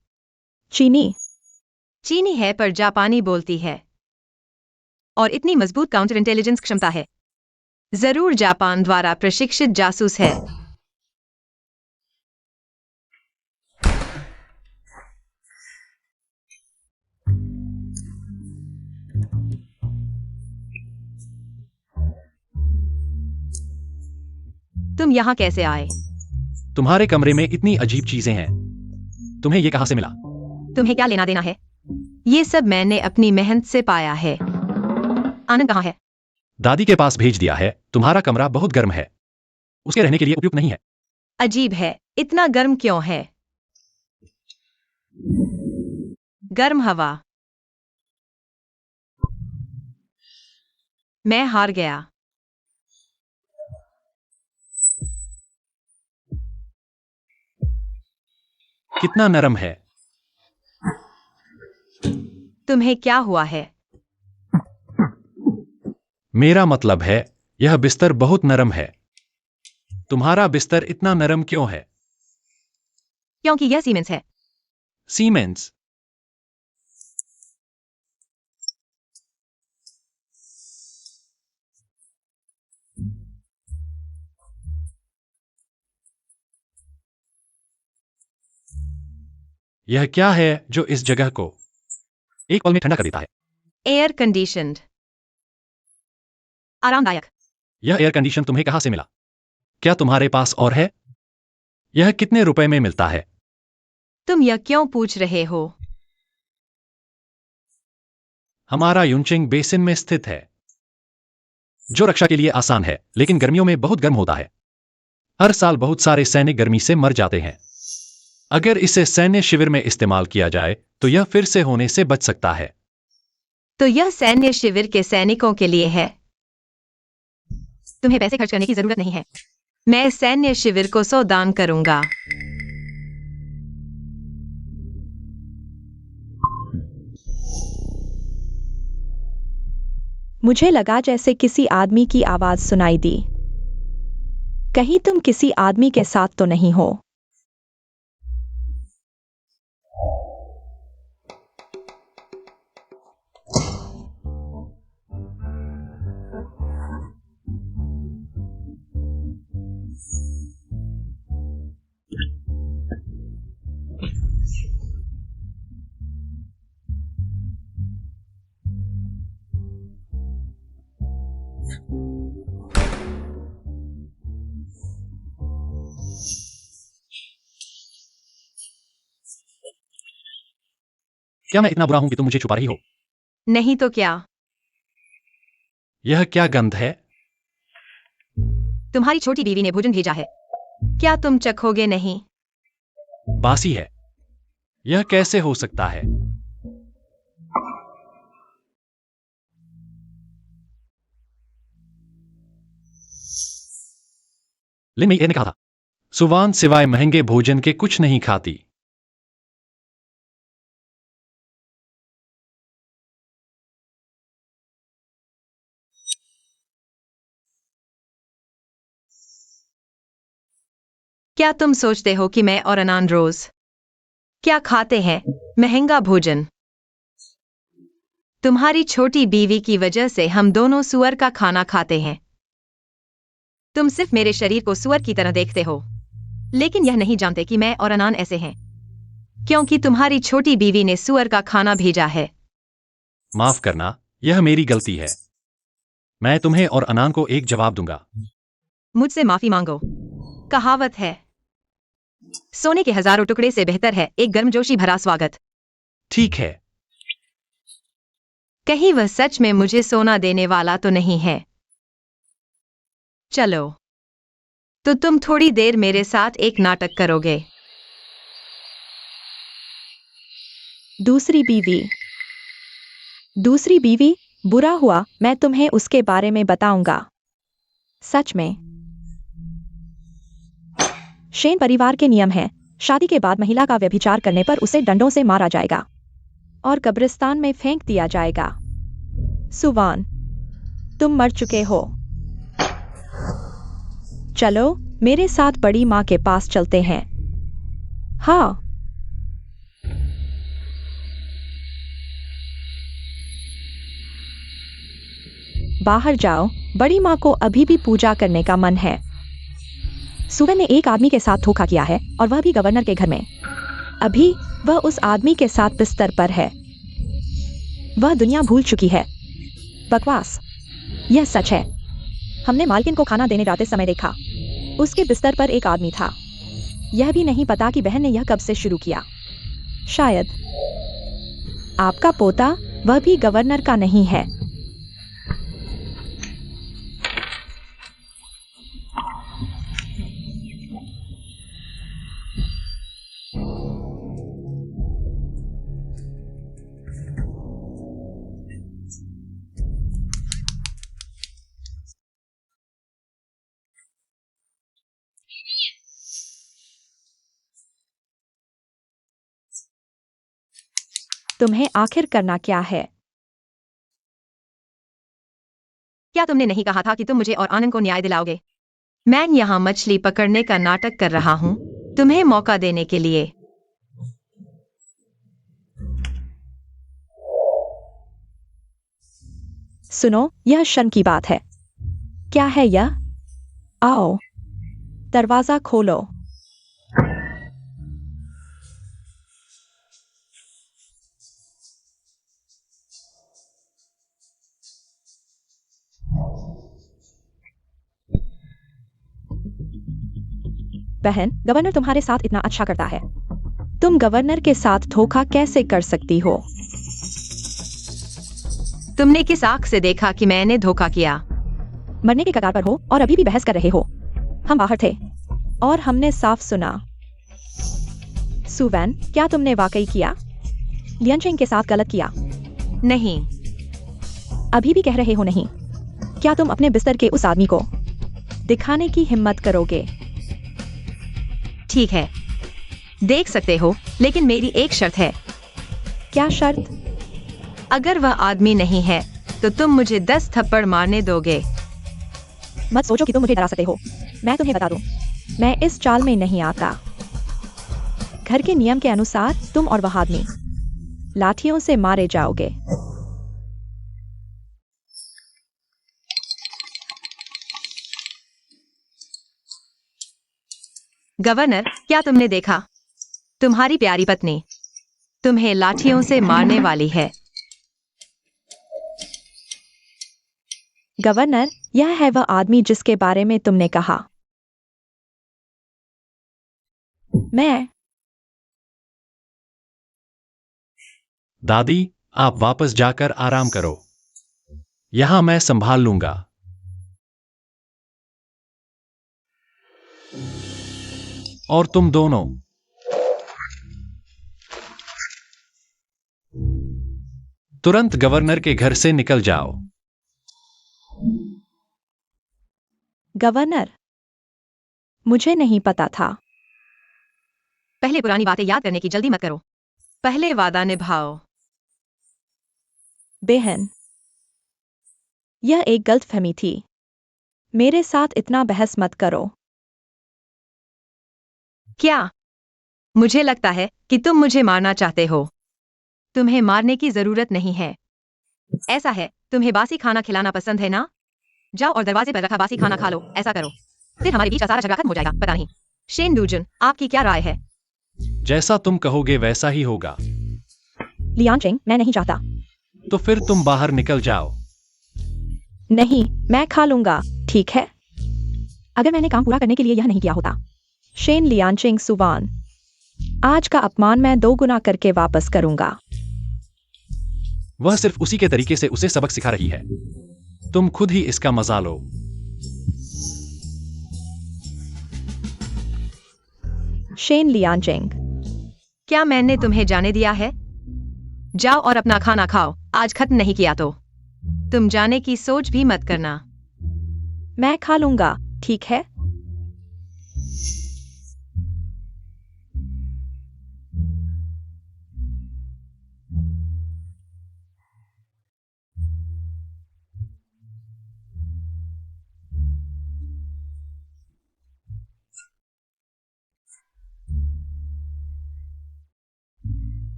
चीनी। चीनी है पर जापानी बोलती है, और इतनी मजबूत काउंटर इंटेलिजेंस क्षमता है। जरूर जापान द्वारा प्रशिक्षित जासूस है। तुम यहाँ कैसे आए? तुम्हारे कमरे में इतनी अजीब चीजें हैं, तुम्हें ये कहां से मिला? तुम्हें क्या लेना देना है? ये सब मैंने अपनी मेहनत से पाया है। आनंद कहाँ है? दादी के पास भेज दिया है। तुम्हारा कमरा बहुत गर्म है, उसके रहने के लिए उपयुक्त नहीं है। अजीब है, इतना गर्म क्यों है? गर्म हवा। मैं हार गया। कितना नरम है। तुम्हें क्या हुआ है? मेरा मतलब है, यह बिस्तर बहुत नरम है। तुम्हारा बिस्तर इतना नरम क्यों है? क्योंकि यह सीमेंस है। सीमेंस? यह क्या है जो इस जगह को एक पल में ठंडा कर देता है? Air conditioned. आरामदायक। यह एयर कंडीशन तुम्हें कहां से मिला? क्या तुम्हारे पास और है? यह कितने रुपए में मिलता है? तुम यह क्यों पूछ रहे हो? हमारा युनचेंग बेसिन में स्थित है, जो रक्षा के लिए आसान है, लेकिन गर्मियों में बहुत गर्म होता है। हर साल बहुत सारे सैनिक गर्मी से मर जाते हैं। अगर इसे सैन्य शिविर में इस्तेमाल किया जाए तो यह फिर से होने से बच सकता है। तो यह सैन्य शिविर के सैनिकों के लिए है। तुम्हें पैसे खर्च करने की जरूरत नहीं है। मैं सैन्य शिविर को 100 दान करूंगा। मुझे लगा जैसे किसी आदमी की आवाज सुनाई दी। कहीं तुम किसी आदमी के साथ तो नहीं हो? क्या मैं इतना बुरा हूं कि तुम मुझे छुपा रही हो? नहीं तो क्या? यह क्या गंध है? तुम्हारी छोटी बीवी ने भोजन भेजा है। क्या तुम चखोगे नहीं? बासी है। यह कैसे हो सकता है? लिन मेई ने कहा था, सुवान सिवाय महंगे भोजन के कुछ नहीं खाती। क्या तुम सोचते हो कि मैं और अनान रोज क्या खाते हैं? महंगा भोजन। तुम्हारी छोटी बीवी की वजह से हम दोनों सुअर का खाना खाते हैं। तुम सिर्फ मेरे शरीर को सुअर की तरह देखते हो, लेकिन यह नहीं जानते कि मैं और अनान ऐसे हैं, क्योंकि तुम्हारी छोटी बीवी ने सुअर का खाना भेजा है। माफ करना, यह मेरी गलती है। मैं तुम्हें और अनान को एक जवाब दूंगा। मुझसे माफी मांगो। कहावत है, सोने के हजारों टुकड़े से बेहतर है एक गर्मजोशी भरा स्वागत। ठीक है। कहीं वह सच में मुझे सोना देने वाला तो नहीं है? चलो, तो तुम थोड़ी देर मेरे साथ एक नाटक करोगे। दूसरी बीवी। दूसरी बीवी? बुरा हुआ, मैं तुम्हें उसके बारे में बताऊंगा। सच में। शेन परिवार के नियम हैं, शादी के बाद महिला का व्यभिचार करने पर उसे डंडों से मारा जाएगा और कब्रिस्तान में फेंक दिया जाएगा। सुवान। तुम मर चुके हो। चलो मेरे साथ बड़ी माँ के पास चलते हैं। हाँ। बाहर जाओ, बड़ी माँ को अभी भी पूजा करने का मन है। सुवन ने एक आदमी के साथ धोखा किया है और वह भी गवर्नर के घर में। अभी वह उस आदमी के साथ बिस्तर पर है। वह दुनिया भूल चुकी है। बकवास। यह सच है। हमने मालकिन को खाना देने जाते समय देखा। उसके बिस्तर पर एक आदमी था। यह भी नहीं पता कि बहन ने यह कब से शुरू किया। शायद आपका पोता वह भी गवर्नर का नहीं है। तुम्हें आखिर करना क्या है? क्या तुमने नहीं कहा था कि तुम मुझे और आनंद को न्याय दिलाओगे? मैं यहाँ मछली पकड़ने का नाटक कर रहा हूँ, तुम्हें मौका देने के लिए। सुनो, यह शन की बात है। क्या है यह? आओ, दरवाजा खोलो। बहन, गवर्नर तुम्हारे साथ इतना अच्छा करता है। तुम गवर्नर के साथ धोखा कैसे कर सकती हो? तुमने किस आंख से देखा कि मैंने धोखा किया? मरने के कगार पर हो और अभी भी बहस कर रहे हो। हम बाहर थे और हमने साफ सुना। सुवैन, क्या तुमने वाकई किया? लियनचिंग के साथ गलत किया? नहीं। अभी भी कह रहे हो नहीं? क्या तुम अपने बिस्तर के उस आदमी को दिखाने की हिम्मत करोगे? ठीक है, देख सकते हो, लेकिन मेरी एक शर्त है। क्या शर्त? अगर वह आदमी नहीं है तो तुम मुझे 10 थप्पड़ मारने दोगे। मत सोचो कि तुम मुझे डरा सकते हो। मैं तुम्हें बता दूं, मैं इस चाल में नहीं आता। घर के नियम के अनुसार तुम और वह आदमी लाठियों से मारे जाओगे। गवर्नर, क्या तुमने देखा? तुम्हारी प्यारी पत्नी तुम्हें लाठियों से मारने वाली है। गवर्नर, यह है वह आदमी जिसके बारे में तुमने कहा। मैं दादी, आप वापस जाकर आराम करो। यहां मैं संभाल लूंगा। और तुम दोनों तुरंत गवर्नर के घर से निकल जाओ। गवर्नर, मुझे नहीं पता था। पहले पुरानी बातें याद करने की जल्दी मत करो। पहले वादा निभाओ। बहन, यह एक गलतफहमी थी। मेरे साथ इतना बहस मत करो। क्या? मुझे लगता है कि तुम मुझे मारना चाहते हो। तुम्हें मारने की जरूरत नहीं है। ऐसा है, तुम्हें बासी खाना खिलाना पसंद है ना? जाओ और दरवाजे पर रखा बासी खाना खा लो। ऐसा करो, फिर हमारे बीच का सारा झगड़ा खत्म हो जाएगा। पता नहीं। शेन डूजन, आपकी क्या राय है? जैसा तुम कहोगे वैसा ही होगा। लियांचिंग, मैं नहीं चाहता। तो फिर तुम बाहर निकल जाओ। नहीं, मैं खा लूंगा, ठीक है? अगर मैंने काम पूरा करने के लिए यह नहीं किया होता। शेन लियांचिंग सुवान, आज का अपमान मैं 2 गुना करके वापस करूंगा। वह सिर्फ उसी के तरीके से उसे सबक सिखा रही है। तुम खुद ही इसका मजा लो। शेन लियांचिंग, क्या मैंने तुम्हें जाने दिया है? जाओ और अपना खाना खाओ। आज खत्म नहीं किया तो तुम जाने की सोच भी मत करना। मैं खा लूंगा, ठीक है?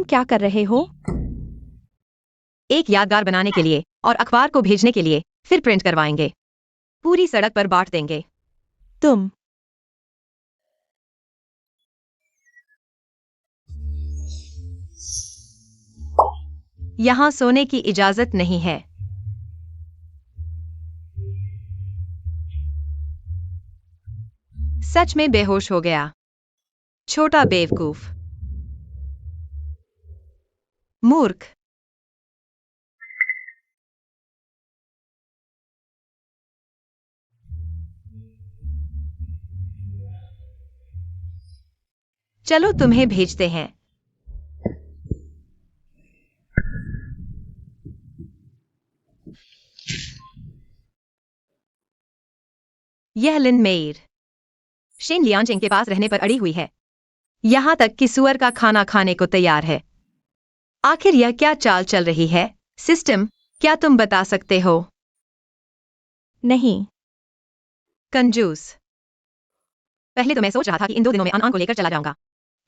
क्या कर रहे हो? एक यादगार बनाने के लिए और अखबार को भेजने के लिए, फिर प्रिंट करवाएंगे। पूरी सड़क पर बांट देंगे। तुम यहाँ सोने की इजाजत नहीं है। सच में बेहोश हो गया। छोटा बेवकूफ। मूर्ख। चलो तुम्हें भेजते हैं। यह लिन मेयर शेन लियांजिंग के पास रहने पर अड़ी हुई है, यहां तक कि सुअर का खाना खाने को तैयार है। आखिर यह क्या चाल चल रही है? सिस्टम, क्या तुम बता सकते हो? नहीं। कंजूस। पहले तो मैं सोच रहा था कि इन 2 दिनों में अन को लेकर चला जाऊंगा।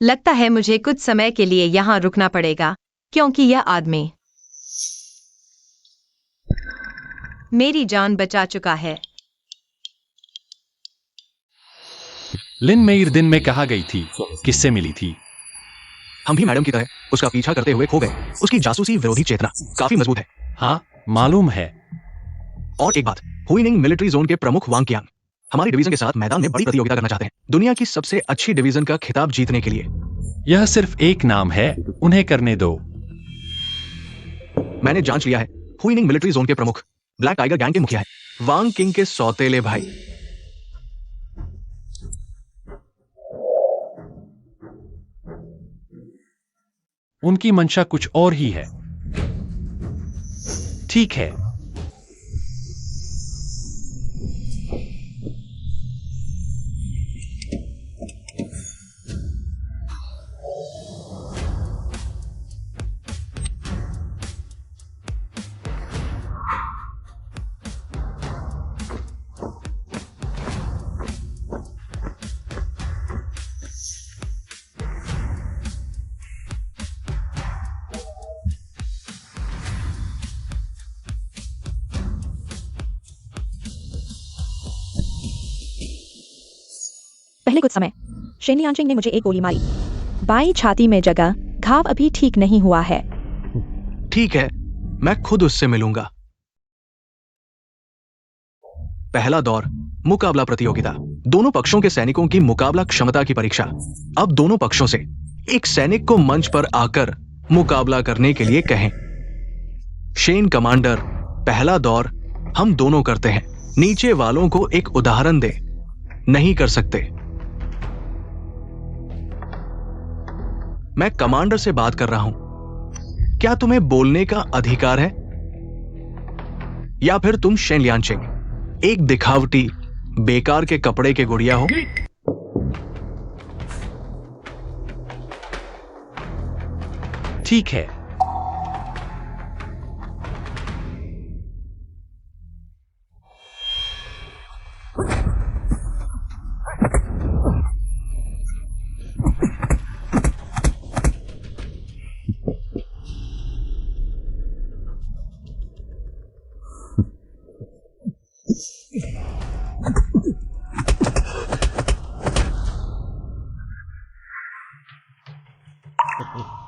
लगता है मुझे कुछ समय के लिए यहां रुकना पड़ेगा, क्योंकि यह आदमी मेरी जान बचा चुका है। लिन मेयर दिन में कहाँ गई थी? किससे मिली थी? हम भी मैडम की तरह उसका पीछा करते हुए खो गए। उसकी जासूसी विरोधी चेतना काफी मजबूत है। हाँ, मालूम है। और एक बात, हुइनिंग मिलिट्री जोन के प्रमुख वांग कियांग हमारी डिवीजन के साथ मैदान में बड़ी प्रतियोगिता करना चाहते हैं, दुनिया की सबसे अच्छी डिवीजन का खिताब जीतने के लिए। यह सिर्फ एक नाम है, उन्हें करने दो। मैंने जांच लिया है, हुइनिंग मिलिट्री जोन के प्रमुख ब्लैक टाइगर गैंग के मुखिया है, वांग किंग के सौतेले भाई। उनकी मंशा कुछ और ही है। ठीक है। पहले कुछ समय शेन लियांजिंग ने मुझे एक गोली मारी। बाई छाती में जगह, घाव अभी ठीक नहीं हुआ है। ठीक है, मैं खुद उससे मिलूंगा। पहला दौर, मुकाबला प्रतियोगिता। दोनों पक्षों के सैनिकों की मुकाबला क्षमता की परीक्षा। अब दोनों पक्षों से एक सैनिक को मंच पर आकर मुकाबला करने के लिए कहें। शेन कमांडर, पहला दौर हम दोनों करते हैं। नीचे वालों को एक उदाहरण दे। नहीं कर सकते। मैं कमांडर से बात कर रहा हूं। क्या तुम्हें बोलने का अधिकार है? या फिर तुम शेन लियांजिंग एक दिखावटी, बेकार के कपड़े के गुड़िया हो? ठीक है।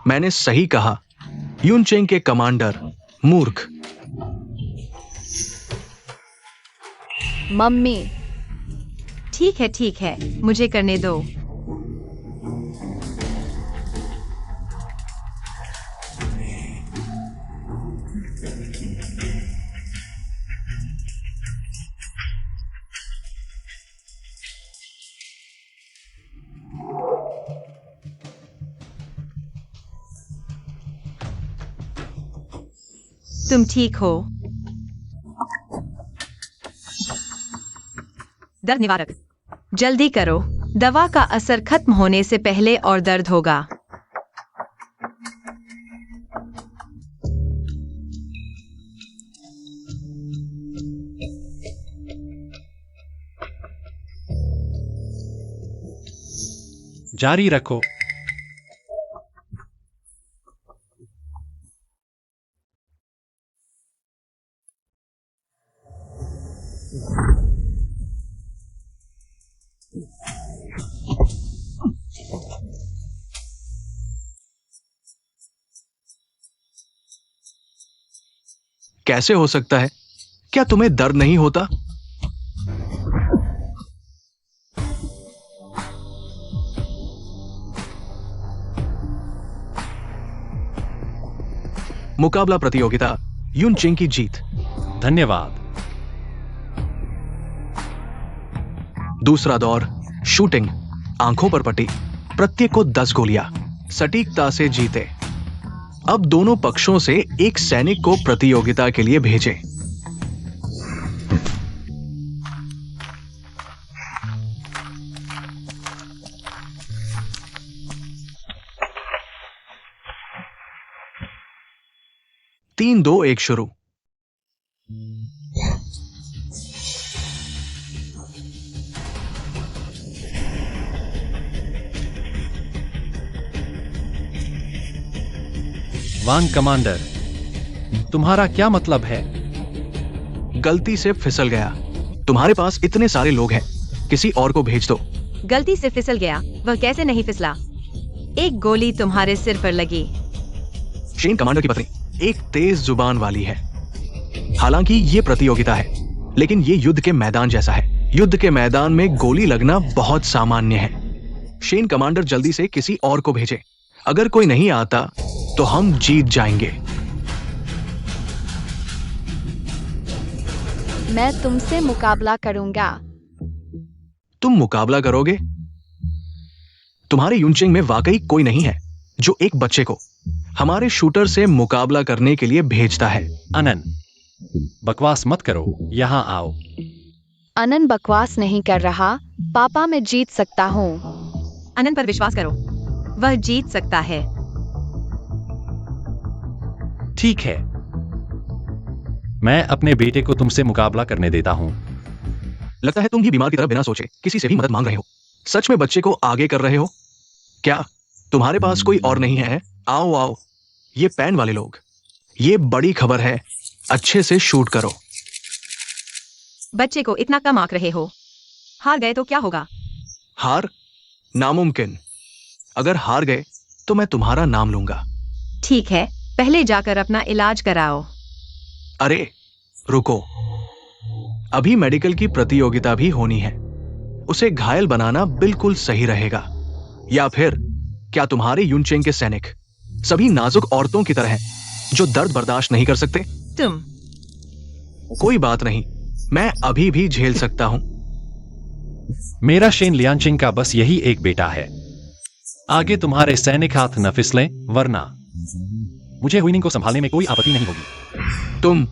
मैंने सही कहा, यूनचेंग के कमांडर, मूर्ख। मम्मी, ठीक है, मुझे करने दो। तुम ठीक हो? दर्द निवारक, जल्दी करो। दवा का असर खत्म होने से पहले और दर्द होगा। जारी रखो। कैसे हो सकता है? क्या तुम्हें दर्द नहीं होता? मुकाबला प्रतियोगिता, युनचिंग की जीत। धन्यवाद। दूसरा दौर, शूटिंग। आंखों पर पट्टी, प्रत्येक को 10 गोलियां। सटीकता से जीते। अब दोनों पक्षों से एक सैनिक को प्रतियोगिता के लिए भेजें। तीन, दो, एक, शुरू। वांग कमांडर, तुम्हारा क्या मतलब है? गलती से फिसल गया। तुम्हारे पास इतने सारे लोग हैं, किसी और को भेज दो। गलती से फिसल गया, वह कैसे नहीं फिसला? एक गोली तुम्हारे सिर पर लगी। शेन कमांडर की पत्नी एक तेज जुबान वाली है। हालांकि ये प्रतियोगिता है, लेकिन ये युद्ध के मैदान जैसा है। युद्ध के मैदान में गोली लगना बहुत सामान्य है। शेन कमांडर जल्दी से किसी और को भेजे। अगर कोई नहीं आता तो हम जीत जाएंगे। मैं तुमसे मुकाबला करूंगा। तुम मुकाबला करोगे? तुम्हारे युनचिंग में वाकई कोई नहीं है जो एक बच्चे को हमारे शूटर से मुकाबला करने के लिए भेजता है। अनन, बकवास मत करो, यहां आओ। अनन बकवास नहीं कर रहा। पापा, मैं जीत सकता हूँ। अनन पर विश्वास करो, वह जीत सकता है। ठीक है, मैं अपने बेटे को तुमसे मुकाबला करने देता हूं। लगता है तुम भी बीमार की तरह बिना सोचे किसी से भी मदद मांग रहे हो। सच में बच्चे को आगे कर रहे हो क्या? तुम्हारे पास कोई और नहीं है? आओ आओ, ये पैन वाले लोग, ये बड़ी खबर है। अच्छे से शूट करो। बच्चे को इतना कम आंक रहे हो, हार गए तो क्या होगा? हार नामुमकिन। अगर हार गए तो मैं तुम्हारा नाम लूंगा। ठीक है, पहले जाकर अपना इलाज कराओ। अरे रुको, अभी मेडिकल की प्रतियोगिता भी होनी है। उसे घायल बनाना बिल्कुल सही रहेगा। या फिर क्या तुम्हारे युनचेंग के सैनिक सभी नाजुक औरतों की तरह हैं, जो दर्द बर्दाश्त नहीं कर सकते? तुम कोई बात नहीं, मैं अभी भी झेल सकता हूं। मेरा शेन लियांचिंग का बस यही एक बेटा है। आगे तुम्हारे सैनिक हाथ न फिसलें, वरना मुझे हुइनिंग को संभालने में कोई आपत्ति नहीं होगी। तुम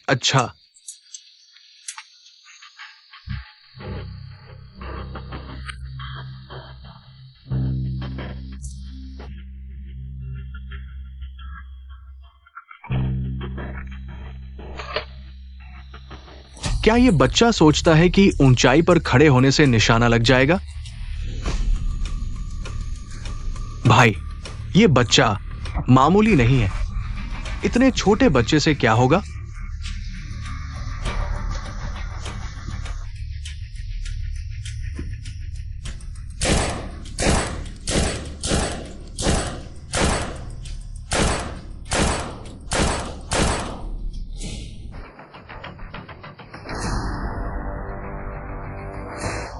अच्छा, क्या ये बच्चा सोचता है कि ऊंचाई पर खड़े होने से निशाना लग जाएगा? भाई, ये बच्चा मामूली नहीं है। इतने छोटे बच्चे से क्या होगा?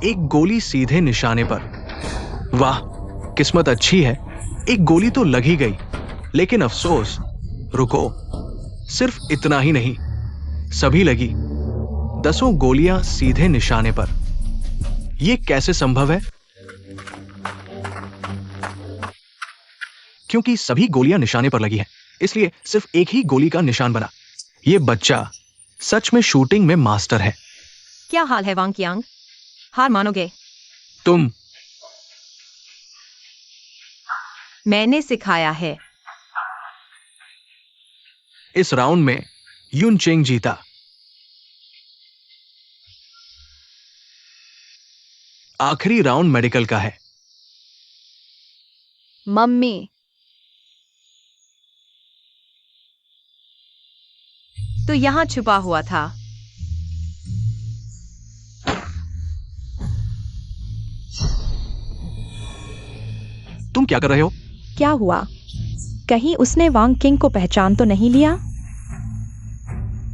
एक गोली सीधे निशाने पर। वाह, किस्मत अच्छी है, एक गोली तो लग ही गई। लेकिन अफसोस, रुको, सिर्फ इतना ही नहीं, सभी लगी। 10 गोलियां सीधे निशाने पर। यह कैसे संभव है? क्योंकि सभी गोलियां निशाने पर लगी हैं, इसलिए सिर्फ एक ही गोली का निशान बना। यह बच्चा सच में शूटिंग में मास्टर है। क्या हाल है वांग कियांग? हार मानोगे? तुम मैंने सिखाया है। इस राउंड में युनचेंग जीता। आखिरी राउंड मेडिकल का है। मम्मी। तो यहाँ छुपा हुआ था। तुम क्या कर रहे हो? क्या हुआ? कहीं उसने वांग किंग को पहचान तो नहीं लिया?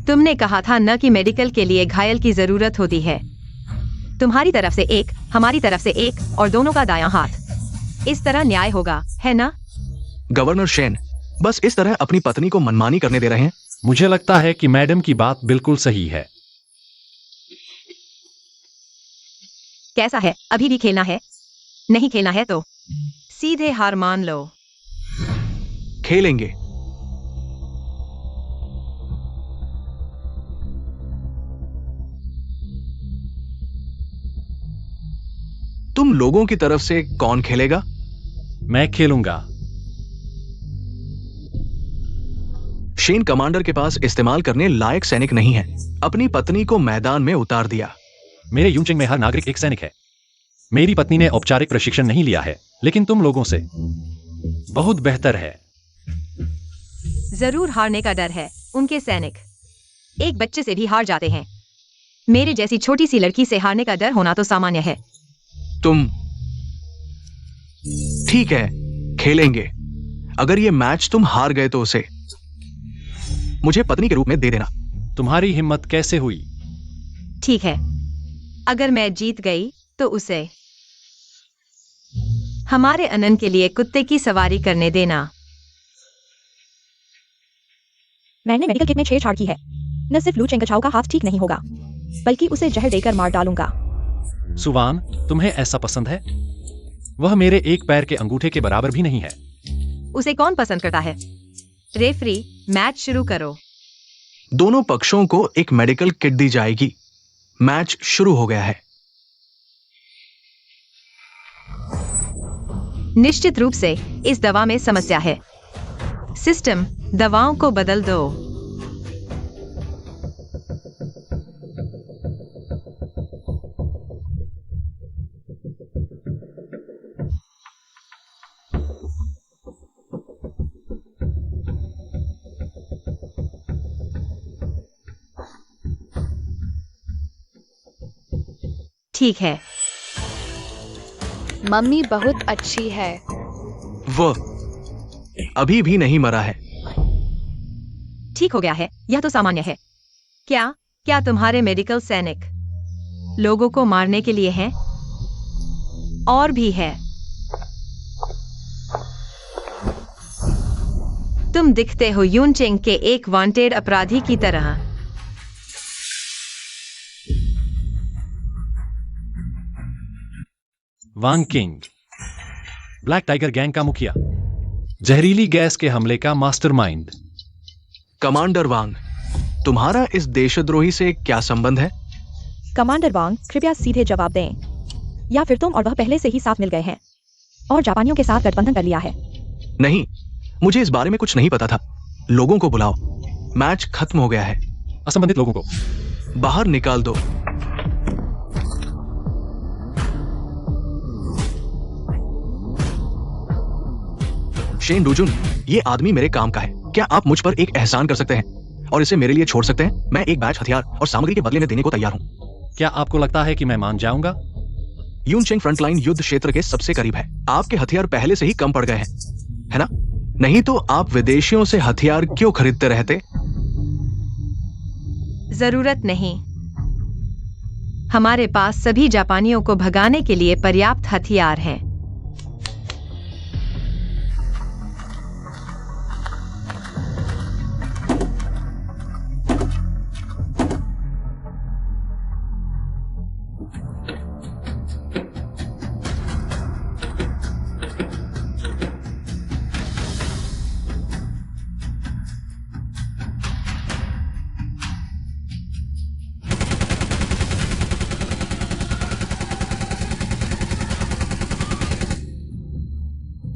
तुमने कहा था न कि मेडिकल के लिए घायल की जरूरत होती है। तुम्हारी तरफ से एक, हमारी तरफ से एक, और दोनों का दायां हाथ। इस तरह न्याय होगा, है ना? गवर्नर शेन बस इस तरह अपनी पत्नी को मनमानी करने दे रहे हैं। मुझे लगता है कि मैडम की बात बिल्कुल सही है। कैसा है, अभी भी खेलना है? नहीं खेलना है तो सीधे हार मान लो। खेलेंगे। तुम लोगों की तरफ से कौन खेलेगा? मैं खेलूंगा। शेन कमांडर के पास इस्तेमाल करने लायक सैनिक नहीं है। अपनी पत्नी को मैदान में उतार दिया। मेरे यूनचेंग में हर नागरिक एक सैनिक है। मेरी पत्नी ने औपचारिक प्रशिक्षण नहीं लिया है, लेकिन तुम लोगों से बहुत बेहतर है। जरूर हारने का डर है। उनके सैनिक एक बच्चे से भी हार जाते हैं। मेरे जैसी छोटी सी लड़की से हारने का डर होना तो सामान्य है। तुम ठीक है, खेलेंगे। अगर ये मैच तुम हार गए तो उसे मुझे पत्नी के रूप में दे देना। तुम्हारी हिम्मत कैसे हुई? ठीक है, अगर मैं जीत गई तो उसे हमारे अनन के लिए कुत्ते की सवारी करने देना। मैंने मेडिकल किट में छेड़छाड़ की है। न सिर्फ लू चेंगचाओ का हाथ ठीक नहीं होगा, बल्कि उसे जहर देकर मार डालूंगा। सुवान, तुम्हें ऐसा पसंद है? वह मेरे एक पैर के अंगूठे के बराबर भी नहीं है। उसे कौन पसंद करता है? रेफरी, मैच शुरू करो। दोनों पक्षों को एक मेडिकल किट दी जाएगी। मैच शुरू हो गया है। निश्चित रूप से इस दवा में समस्या है। सिस्टम, दवाओं को बदल दो। ठीक है। मम्मी बहुत अच्छी है। वह अभी भी नहीं मरा है। ठीक हो गया है, यह तो सामान्य है। क्या क्या तुम्हारे मेडिकल सैनिक लोगों को मारने के लिए हैं? और भी है। तुम दिखते हो यूनचेंग के एक वांटेड अपराधी की तरह। वांग किंग, ब्लैक टाइगर गैंग का मुखिया, जहरीली गैस के हमले का मास्टरमाइंड। कमांडर वांग, तुम्हारा इस देशद्रोही से क्या संबंध है? कमांडर वांग, कृपया सीधे जवाब दें, या फिर तुम और वह पहले से ही साथ मिल गए हैं और जापानियों के साथ गठबंधन कर लिया है। नहीं, मुझे इस बारे में कुछ नहीं पता था। लोगों को बुलाओ, मैच खत्म हो गया है। असंबंधित लोगों को बाहर निकाल दो। शेन डूजुन, ये आदमी मेरे काम का है। क्या आप मुझ पर एक एहसान कर सकते हैं और इसे मेरे लिए छोड़ सकते हैं? मैं एक बैच हथियार और सामग्री के बदले में देने को तैयार हूं। क्या आपको लगता है कि मैं मान जाऊंगा? यूनचेंग फ्रंटलाइन युद्ध क्षेत्र के सबसे करीब है। आपके हथियार पहले से ही कम पड़ गए हैं, है ना? नहीं तो आप विदेशियों से हथियार क्यों खरीदते रहते? जरूरत नहीं। हमारे पास सभी जापानियों को भगाने के लिए पर्याप्त हथियार हैं।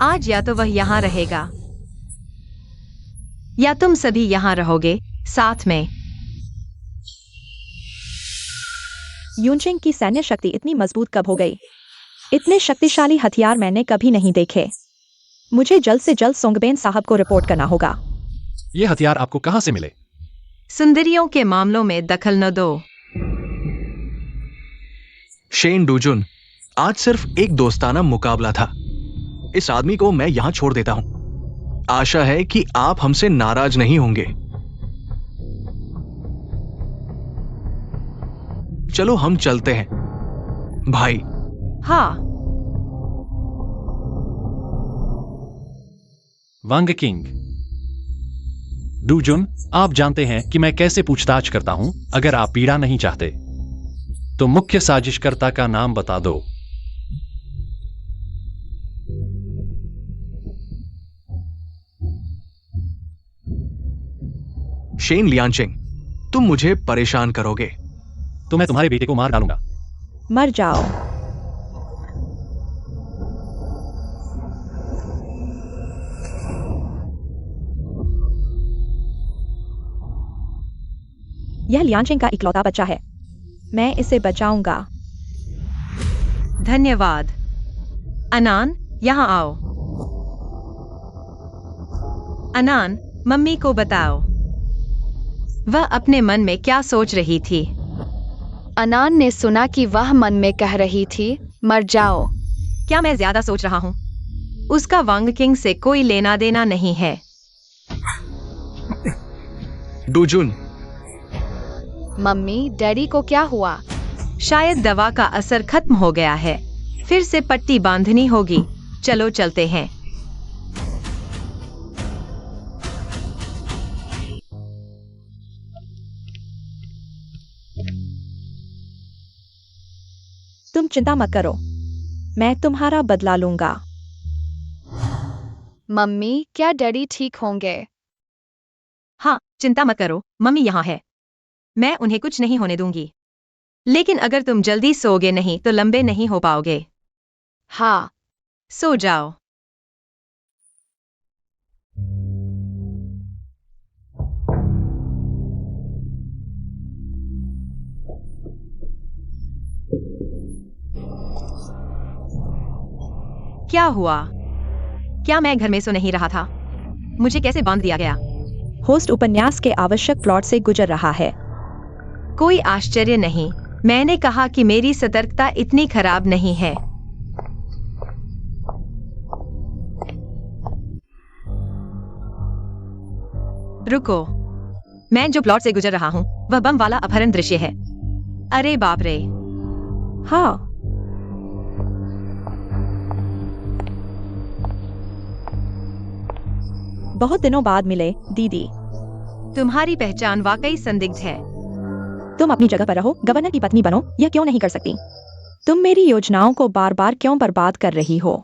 आज या तो वह यहाँ रहेगा या तुम सभी यहाँ रहोगे साथ में। यूनचेंग की सैन्य शक्ति इतनी मजबूत कब हो गई? इतने शक्तिशाली हथियार मैंने कभी नहीं देखे। मुझे जल्द से जल्द सोंगबेन साहब को रिपोर्ट करना होगा। ये हथियार आपको कहाँ से मिले? सुंदरियों के मामलों में दखल न दो। शेन डूजुन, आज सिर्फ एक दोस्ताना मुकाबला था। इस आदमी को मैं यहां छोड़ देता हूं। आशा है कि आप हमसे नाराज नहीं होंगे। चलो हम चलते हैं भाई। हाँ। वांग किंग। डूजुन, आप जानते हैं कि मैं कैसे पूछताछ करता हूं। अगर आप पीड़ा नहीं चाहते तो मुख्य साजिशकर्ता का नाम बता दो। शेन लियांचिंग, तुम मुझे परेशान करोगे तो मैं तुम्हारे बेटे को मार डालूंगा। मर जाओ। यह लियांचिंग का इकलौता बच्चा है। मैं इसे बचाऊंगा। धन्यवाद। अनान, यहाँ आओ। अनान, मम्मी को बताओ वह अपने मन में क्या सोच रही थी। अनान ने सुना कि वह मन में कह रही थी, मर जाओ। क्या मैं ज्यादा सोच रहा हूँ? उसका वांग किंग से कोई लेना देना नहीं है। डूजुन, मम्मी, डैडी को क्या हुआ? शायद दवा का असर खत्म हो गया है। फिर से पट्टी बांधनी होगी। चलो चलते हैं। तुम चिंता मत करो, मैं तुम्हारा बदला लूंगा। मम्मी, क्या डैडी ठीक होंगे? हाँ, चिंता मत करो, मम्मी यहाँ है। मैं उन्हें कुछ नहीं होने दूंगी। लेकिन अगर तुम जल्दी सोओगे नहीं तो लंबे नहीं हो पाओगे। हाँ। सो जाओ। क्या हुआ? क्या मैं घर में सो नहीं रहा था? मुझे कैसे बांध दिया गया? होस्ट उपन्यास के आवश्यक प्लॉट से गुजर रहा है। कोई आश्चर्य नहीं। मैंने कहा कि मेरी सतर्कता इतनी खराब नहीं है। रुको, मैं जो प्लॉट से गुजर रहा हूँ वह बम वाला अपहरण दृश्य है। अरे बाप रे। हाँ, बहुत दिनों बाद मिले दीदी। तुम्हारी पहचान वाकई संदिग्ध है। तुम अपनी जगह पर रहो, गवर्नर की पत्नी बनो, यह क्यों नहीं कर सकती? तुम मेरी योजनाओं को बार बार क्यों बर्बाद कर रही हो?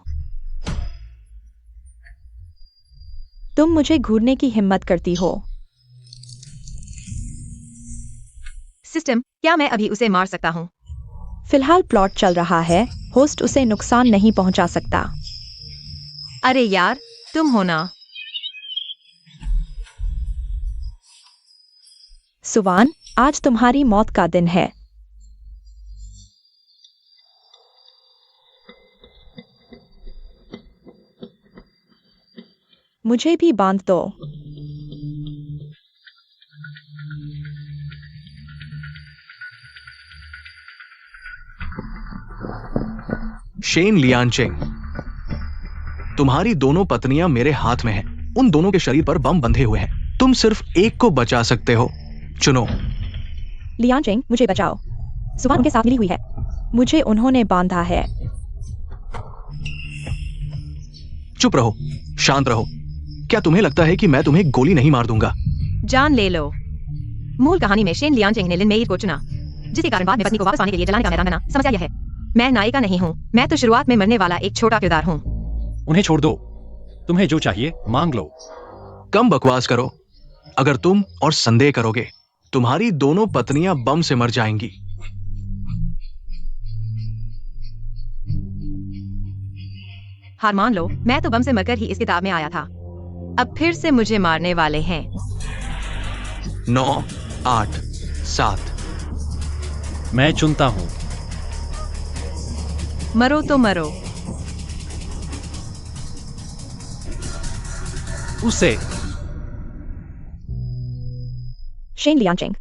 तुम मुझे घूरने की हिम्मत करती हो। सिस्टम, क्या मैं अभी उसे मार सकता हूँ? फिलहाल प्लॉट चल रहा है, होस्ट उसे नुकसान नहीं पहुंचा सकता। अरे यार, तुम हो ना। सुवान, आज तुम्हारी मौत का दिन है। मुझे भी बांध दो। शेन लियांचिंग, तुम्हारी दोनों पत्नियां मेरे हाथ में हैं। उन दोनों के शरीर पर बम बंधे हुए हैं। तुम सिर्फ एक को बचा सकते हो। चुनो। लियांचिंग, मुझे बचाओ। सुवान उनके साथ मिली हुई है। मुझे उन्होंने बांधा है। चुप रहो, शांत रहो। क्या तुम्हें लगता है कि मैं तुम्हें गोली नहीं मार दूंगा? जान ले लो। मूल कहानी में शेन लियांचिंग ने लिन मेयर को चुना, जिसके कारण बाद में पत्नी को वापस पाने के लिए जलाने का मैदान बना। समस्या यह है, मैं नायिका नहीं हूँ। मैं तो शुरुआत में मरने वाला एक छोटा किरदार हूँ। उन्हें छोड़ दो। तुम्हें जो चाहिए मांग लो। कम बकवास करो। अगर तुम और संदेह करोगे, तुम्हारी दोनों पत्नियां बम से मर जाएंगी। हार मान लो, मैं तो बम से मरकर ही इस किताब में आया था। अब फिर से मुझे मारने वाले हैं। 9, 8, 7। मैं चुनता हूं। मरो तो मरो। उसे शेन लियांचेंग,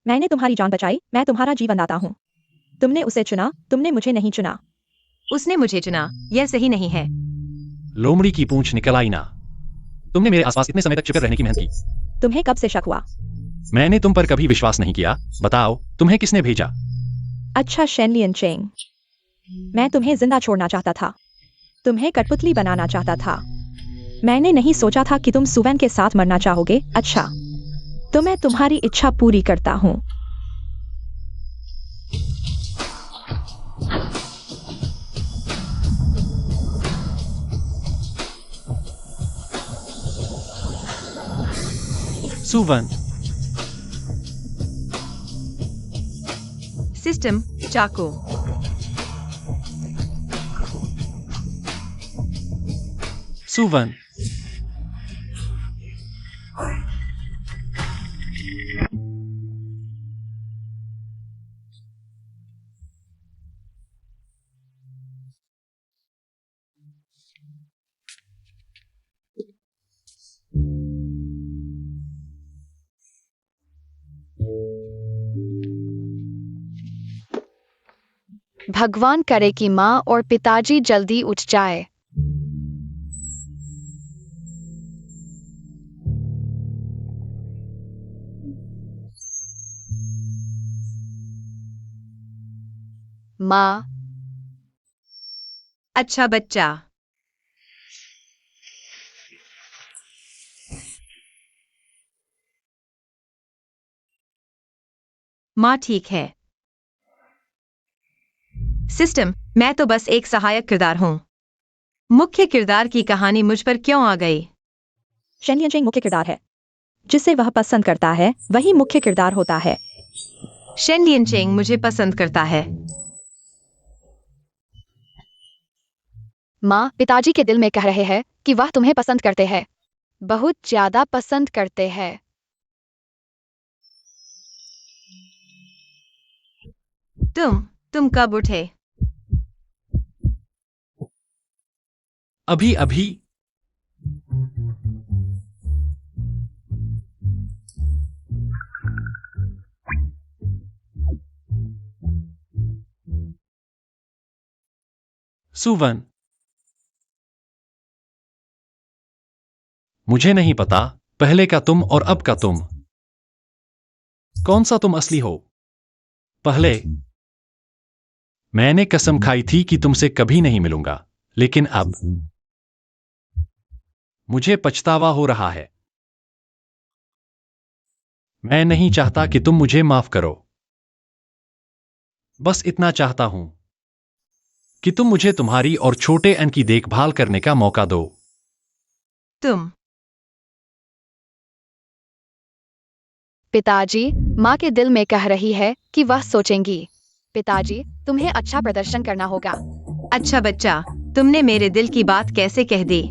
मैंने तुम्हारी जान बचाई, मैं तुम्हारा जीवन दाता हूँ। तुमने उसे चुना, तुमने मुझे नहीं चुना। उसने मुझे चुना, यह सही नहीं है। लोमड़ी की पूंछ निकल आई ना। तुमने मेरे आसपास इतने समय तक छिपे रहने की मेहनत की। तुम्हें कब से शक हुआ? मैंने तुम पर कभी विश्वास नहीं किया। बताओ, तुम्हें किसने भेजा? अच्छा शेन लियांचेंग, मैं तुम्हें जिंदा छोड़ना चाहता था, तुम्हें कठपुतली बनाना चाहता था। मैंने नहीं सोचा था कि तुम सुवैन के साथ मरना चाहोगे। अच्छा, तो मैं तुम्हारी इच्छा पूरी करता हूँ। सुवन, सिस्टम चाकू। सुवन, भगवान करे कि माँ और पिताजी जल्दी उठ जाए। माँ, अच्छा बच्चा। माँ ठीक है। सिस्टम, मैं तो बस एक सहायक किरदार हूँ। मुख्य किरदार की कहानी मुझ पर क्यों आ गई? शेन लियांचेंग मुख्य किरदार है। जिसे वह पसंद करता है वही मुख्य किरदार होता है। शेन लियांचेंग मुझे पसंद करता है। माँ, पिताजी के दिल में कह रहे हैं कि वह तुम्हें पसंद करते हैं, बहुत ज्यादा पसंद करते हैं। तुम कब उठे? अभी अभी। सुवन, मुझे नहीं पता पहले का तुम और अब का तुम। कौन सा तुम असली हो? पहले मैंने कसम खाई थी कि तुमसे कभी नहीं मिलूंगा, लेकिन अब मुझे पछतावा हो रहा है। मैं नहीं चाहता कि तुम मुझे माफ करो। बस इतना चाहता हूं कि तुम मुझे तुम्हारी और छोटे एन की देखभाल करने का मौका दो। तुम पिताजी, माँ के दिल में कह रही है कि वह सोचेंगी। पिताजी, तुम्हें अच्छा प्रदर्शन करना होगा। अच्छा बच्चा, तुमने मेरे दिल की बात कैसे कह दी?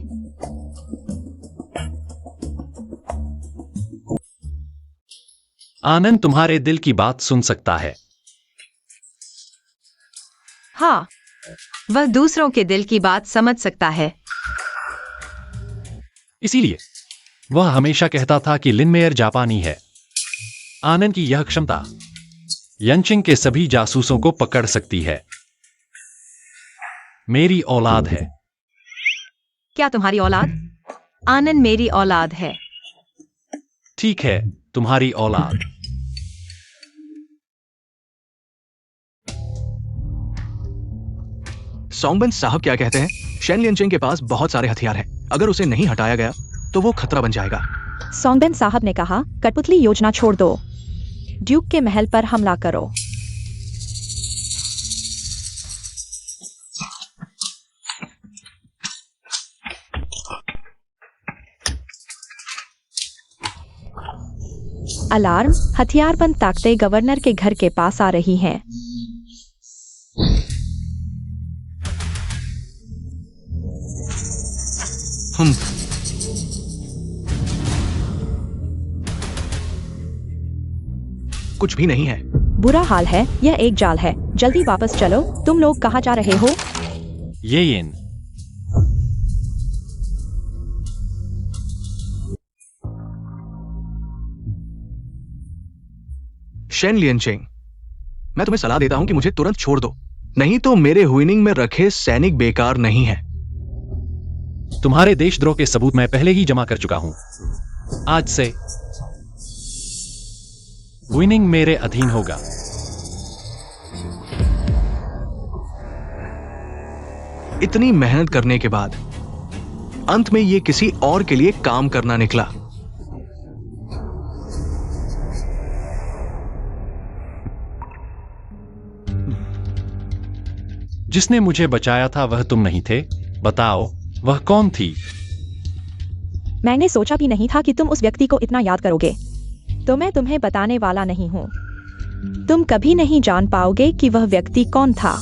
आनंद तुम्हारे दिल की बात सुन सकता है। हाँ, वह दूसरों के दिल की बात समझ सकता है। इसीलिए वह हमेशा कहता था कि लिन मेयर जापानी है। आनंद की यह क्षमता यंचिंग के सभी जासूसों को पकड़ सकती है। मेरी औलाद है। क्या तुम्हारी औलाद? आनंद मेरी औलाद है। ठीक है, तुम्हारी औलाद। सोंगबन साहब क्या कहते हैं? शेन लियांचेंग के पास बहुत सारे हथियार हैं। अगर उसे नहीं हटाया गया तो वो खतरा बन जाएगा। सोंगबेन साहब ने कहा, कठपुतली योजना छोड़ दो, ड्यूक के महल पर हमला करो। अलार्म, हथियारबंद ताकतें गवर्नर के घर के पास आ रही हैं। हम कुछ भी नहीं है। बुरा हाल है, यह एक जाल है। जल्दी वापस चलो। तुम लोग कहाँ जा रहे हो? ये येन। शेन लियनचेंग, मैं तुम्हें सलाह देता हूं कि मुझे तुरंत छोड़ दो, नहीं तो मेरे हुइनिंग में रखे सैनिक बेकार नहीं है। तुम्हारे देशद्रोह के सबूत मैं पहले ही जमा कर चुका हूं। आज से विनिंग मेरे अधीन होगा। इतनी मेहनत करने के बाद अंत में ये किसी और के लिए काम करना निकला। जिसने मुझे बचाया था वह तुम नहीं थे। बताओ वह कौन थी? मैंने सोचा भी नहीं था कि तुम उस व्यक्ति को इतना याद करोगे, तो मैं तुम्हें बताने वाला नहीं हूं। तुम कभी नहीं जान पाओगे कि वह व्यक्ति कौन था।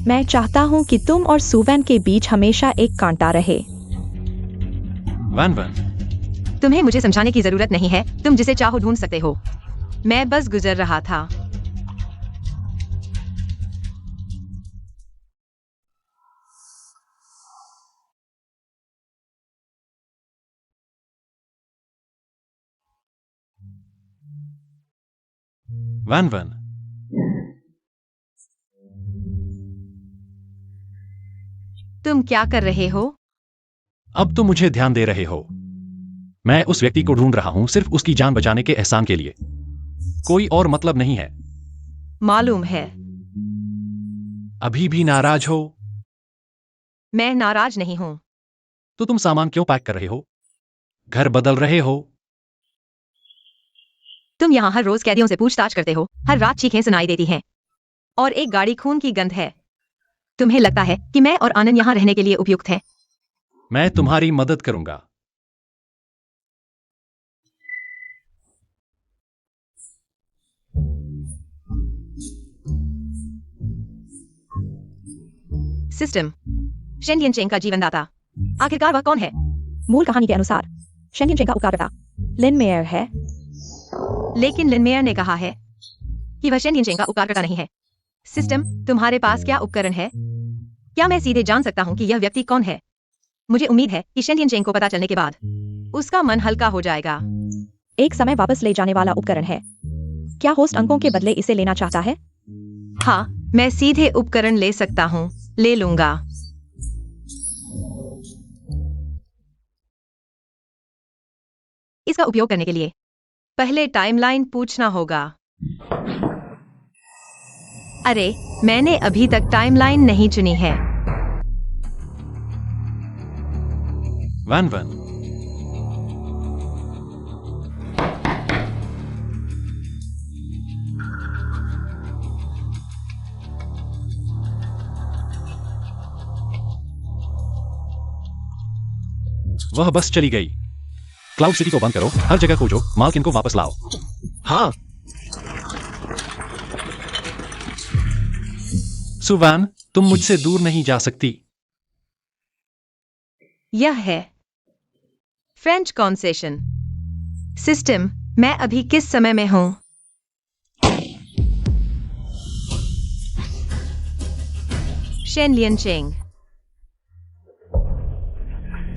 मैं चाहता हूं कि तुम और सुवैन के बीच हमेशा एक कांटा रहे। वैन वैन, तुम्हें मुझे समझाने की जरूरत नहीं है, तुम जिसे चाहो ढूंढ सकते हो। मैं बस गुजर रहा था। वैन वैन, तुम क्या कर रहे हो? अब तो मुझे ध्यान दे रहे हो। मैं उस व्यक्ति को ढूंढ रहा हूं सिर्फ उसकी जान बचाने के एहसान के लिए। कोई और मतलब नहीं है। मालूम है। अभी भी नाराज हो? मैं नाराज नहीं हूं। तो तुम सामान क्यों पैक कर रहे हो? घर बदल रहे हो? तुम यहाँ हर रोज कैदियों से पूछताछ करते हो, हर रात चीखें सुनाई देती हैं, और एक गाड़ी खून की गंध है। तुम्हें लगता है कि मैं और आनंद यहाँ रहने के लिए उपयुक्त हैं? मैं तुम्हारी मदद करूंगा। सिस्टम, शेन लियनचेंग का जीवनदाता। आखिरकार वह कौन है? मूल कहानी के अनुसार शेन लियनचेंग का उपकारकर्ता लिन मेयर है। लेकिन लिन मेयर ने कहा है कि वह शेन लियनचेंग का उपकारकर्ता नहीं है। सिस्टम, तुम्हारे पास क्या उपकरण है? क्या मैं सीधे जान सकता हूँ कि यह व्यक्ति कौन है? मुझे उम्मीद है कि शेन लियनचेंग को पता चलने के बाद उसका मन हल्का हो जाएगा। एक समय वापस ले जाने वाला उपकरण है। क्या होस्ट अंकों के बदले इसे लेना चाहता है? हाँ, मैं सीधे उपकरण ले सकता हूँ। ले लूंगा। इसका उपयोग करने के लिए पहले टाइमलाइन पूछना होगा। अरे, मैंने अभी तक टाइमलाइन नहीं चुनी है। वैन वैन, वह बस चली गई। क्लाउड सिटी को बंद करो, हर जगह खोजो, मालकिन को वापस लाओ। हाँ, सुवैन, तुम मुझसे दूर नहीं जा सकती। यह है फ्रेंच कॉन्सेशन। सिस्टम, मैं अभी किस समय में हूं? शेन लियनचेंग।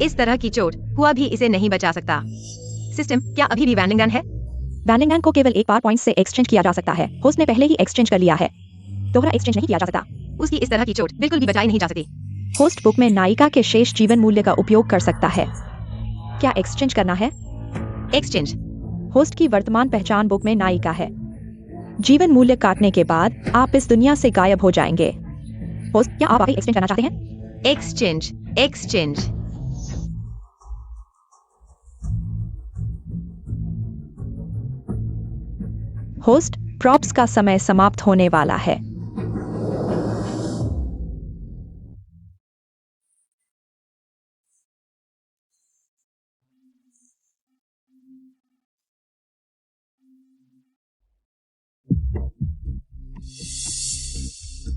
इस तरह की चोट हुआ भी इसे नहीं बचा सकता। सिस्टम, क्या अभी भी वैनिंगन है? वैनिंगन को केवल एक बार पॉइंट से एक्सचेंज किया जा सकता है। होस्ट ने पहले ही एक्सचेंज कर लिया है, दोहरा एक्सचेंज नहीं किया जा सकता। उसकी इस तरह की चोट बिल्कुल भी बचाई नहीं जा सकती। होस्ट बुक में नायिका के शेष जीवन मूल्य का उपयोग कर सकता है। क्या एक्सचेंज करना है? एक्सचेंज। होस्ट की वर्तमान पहचान बुक में नायिका है। जीवन मूल्य काटने के बाद आप इस दुनिया से गायब हो जाएंगे। होस्ट, क्या आप एक्सचेंज करना चाहते हैं? Exchange, exchange. होस्ट, प्रॉप्स का समय समाप्त होने वाला है।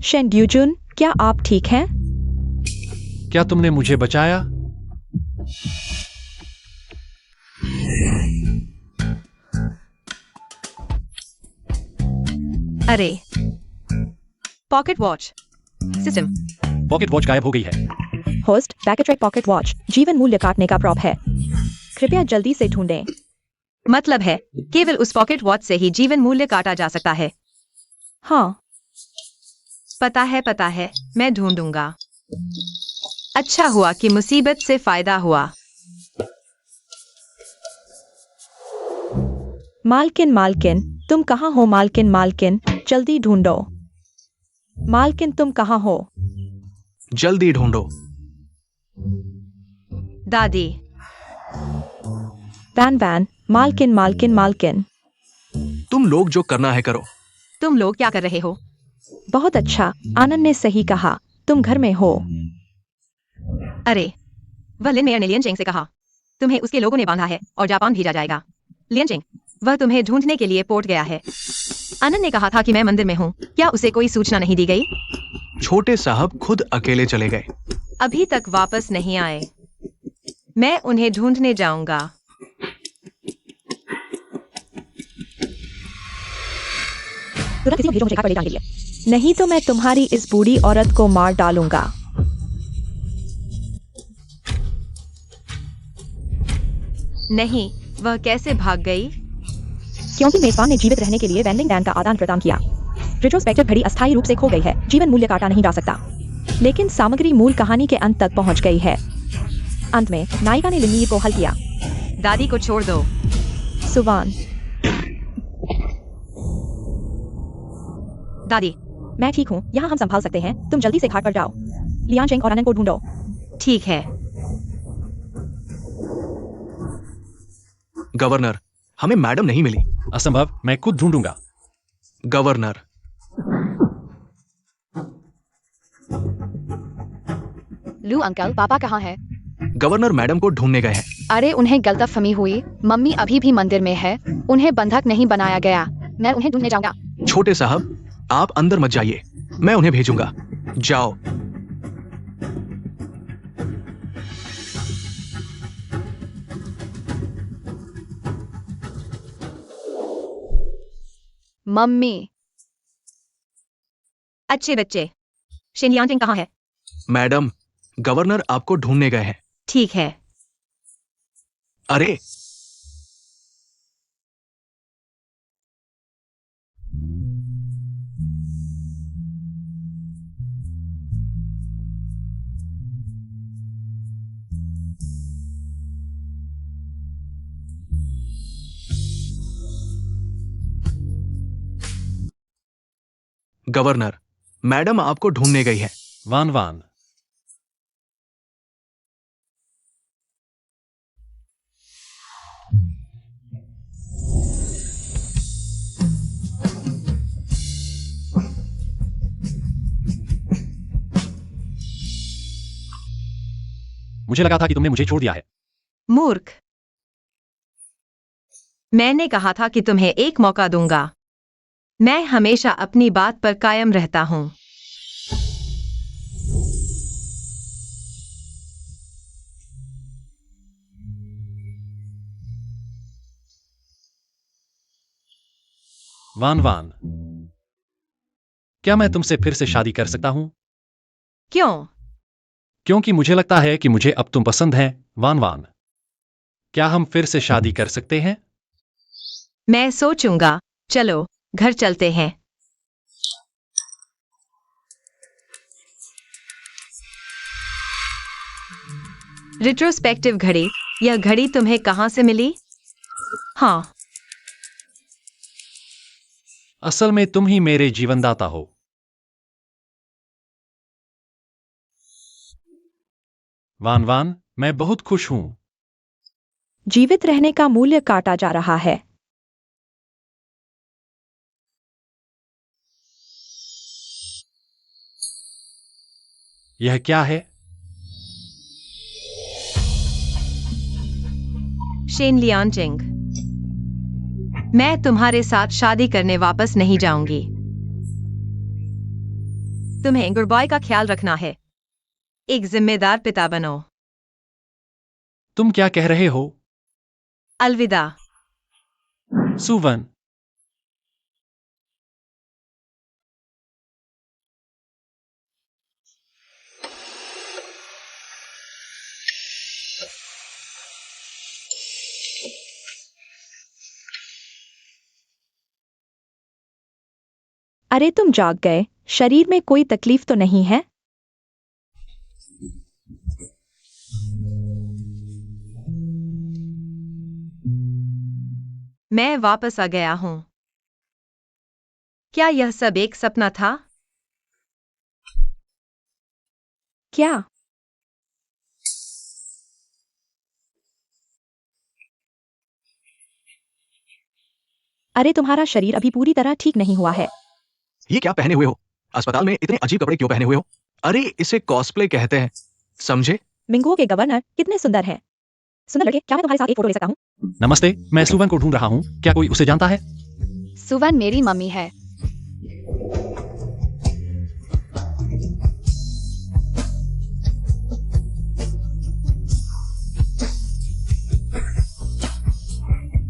शेन ड्यूजुन, क्या आप ठीक हैं? क्या तुमने मुझे बचाया? अरे, pocket watch system. Pocket watch गायब हो गई है। होस्ट बैकेट्रैक पॉकेट वॉच जीवन मूल्य काटने का प्रॉप है, कृपया जल्दी से ढूंढें। मतलब है केवल उस पॉकेट वॉच से ही जीवन मूल्य काटा जा सकता है। हाँ, पता है, मैं ढूंढूंगा। अच्छा हुआ कि मुसीबत से फायदा हुआ। मालकिन मालकिन तुम कहाँ हो? मालकिन मालकिन जल्दी ढूंढो। मालकिन तुम कहाँ हो? जल्दी ढूंढो। दादी। वैन वैन मालकिन मालकिन मालकिन। तुम लोग जो करना है करो। तुम लोग क्या कर रहे हो? बहुत अच्छा, आनंद ने सही कहा, तुम घर में हो। अरे, वह लिन मेयर ने लियन चेंग से कहा तुम्हें उसके लोगों ने बांधा है और जापान भेजा जाएगा। लियन चेंग, वह तुम्हें ढूंढने के लिए पोर्ट गया है। आनंद ने कहा था कि मैं मंदिर में हूँ, क्या उसे कोई सूचना नहीं दी गई? छोटे साहब खुद अकेले चले गए। अभी तक वापस नहीं आए। मैं उन्हें ढूंढने जाऊंगा। तुरंत किसी को भेजो मुझे कार पर ले जाने के लिए, नहीं तो मैं तुम्हारी इस बूढ़ी औरत को मार डालूंगा। नहीं, वह कैसे भाग गई? क्योंकि मेजबान ने जीवित रहने के लिए वेंडिंग डैन का आदान प्रदान किया। रिट्रोस्पेक्टिव घड़ी अस्थायी रूप से खो गई है, जीवन मूल्य काटा नहीं जा सकता, लेकिन सामग्री मूल कहानी के अंत तक पहुंच गई है। अंत में नायिका ने लिन्नीर को हल किया। दादी को छोड़ दो। सुवान, दादी। मैं ठीक हूँ, यहाँ हम संभाल सकते हैं, तुम जल्दी से घाट पर जाओ। लियान चेंग और आनंद को ढूंढो। ठीक है। गवर्नर, हमें मैडम नहीं मिली। असंभव, मैं खुद ढूंढूंगा। गवर्नर। लू अंकल, पापा कहाँ है? गवर्नर मैडम को ढूंढने गए हैं। अरे, उन्हें गलतफहमी हुई, मम्मी अभी भी मंदिर में है, उन्हें बंधक नहीं बनाया गया। मैं उन्हें ढूंढने जाऊंगा। छोटे साहब, आप अंदर मत जाइए, मैं उन्हें भेजूंगा। जाओ। मम्मी। अच्छे बच्चे। शेन यानटिंग कहाँ है? मैडम, गवर्नर आपको ढूंढने गए हैं। ठीक है। अरे, गवर्नर, मैडम आपको ढूंढने गई है। वान वान। मुझे लगा था कि तुमने मुझे छोड़ दिया है। मूर्ख। मैंने कहा था कि तुम्हें एक मौका दूंगा। मैं हमेशा अपनी बात पर कायम रहता हूं। वान वान, क्या मैं तुमसे फिर से शादी कर सकता हूं? क्यों? क्योंकि मुझे लगता है कि मुझे अब तुम पसंद हैं। वान वान, क्या हम फिर से शादी कर सकते हैं? मैं सोचूंगा। चलो, घर चलते हैं। रिट्रोस्पेक्टिव घड़ी, यह घड़ी तुम्हें कहां से मिली? हाँ, असल में तुम ही मेरे जीवनदाता हो। वान वान, मैं बहुत खुश हूं। जीवित रहने का मूल्य काटा जा रहा है। यह क्या है? शेन लियानचिंग, मैं तुम्हारे साथ शादी करने वापस नहीं जाऊंगी। तुम्हें गुरबॉय का ख्याल रखना है। एक जिम्मेदार पिता बनो। तुम क्या कह रहे हो? अलविदा। सुवन। अरे तुम जाग गए, शरीर में कोई तकलीफ तो नहीं है? मैं वापस आ गया हूँ। क्या यह सब एक सपना था? क्या? अरे तुम्हारा शरीर अभी पूरी तरह ठीक नहीं हुआ है। ये क्या पहने हुए हो? अस्पताल में इतने अजीब कपड़े क्यों पहने हुए हो? अरे इसे कॉस्प्ले कहते हैं, समझे? मिंगुओं के गवर्नर कितने सुंदर हैं। सुंदर लड़के, क्या मैं तुम्हारे साथ एक फोटो ले सकता हूँ? नमस्ते, मैं सुवन को ढूंढ रहा हूँ। क्या कोई उसे जानता है? सुवन मेरी मम्मी है।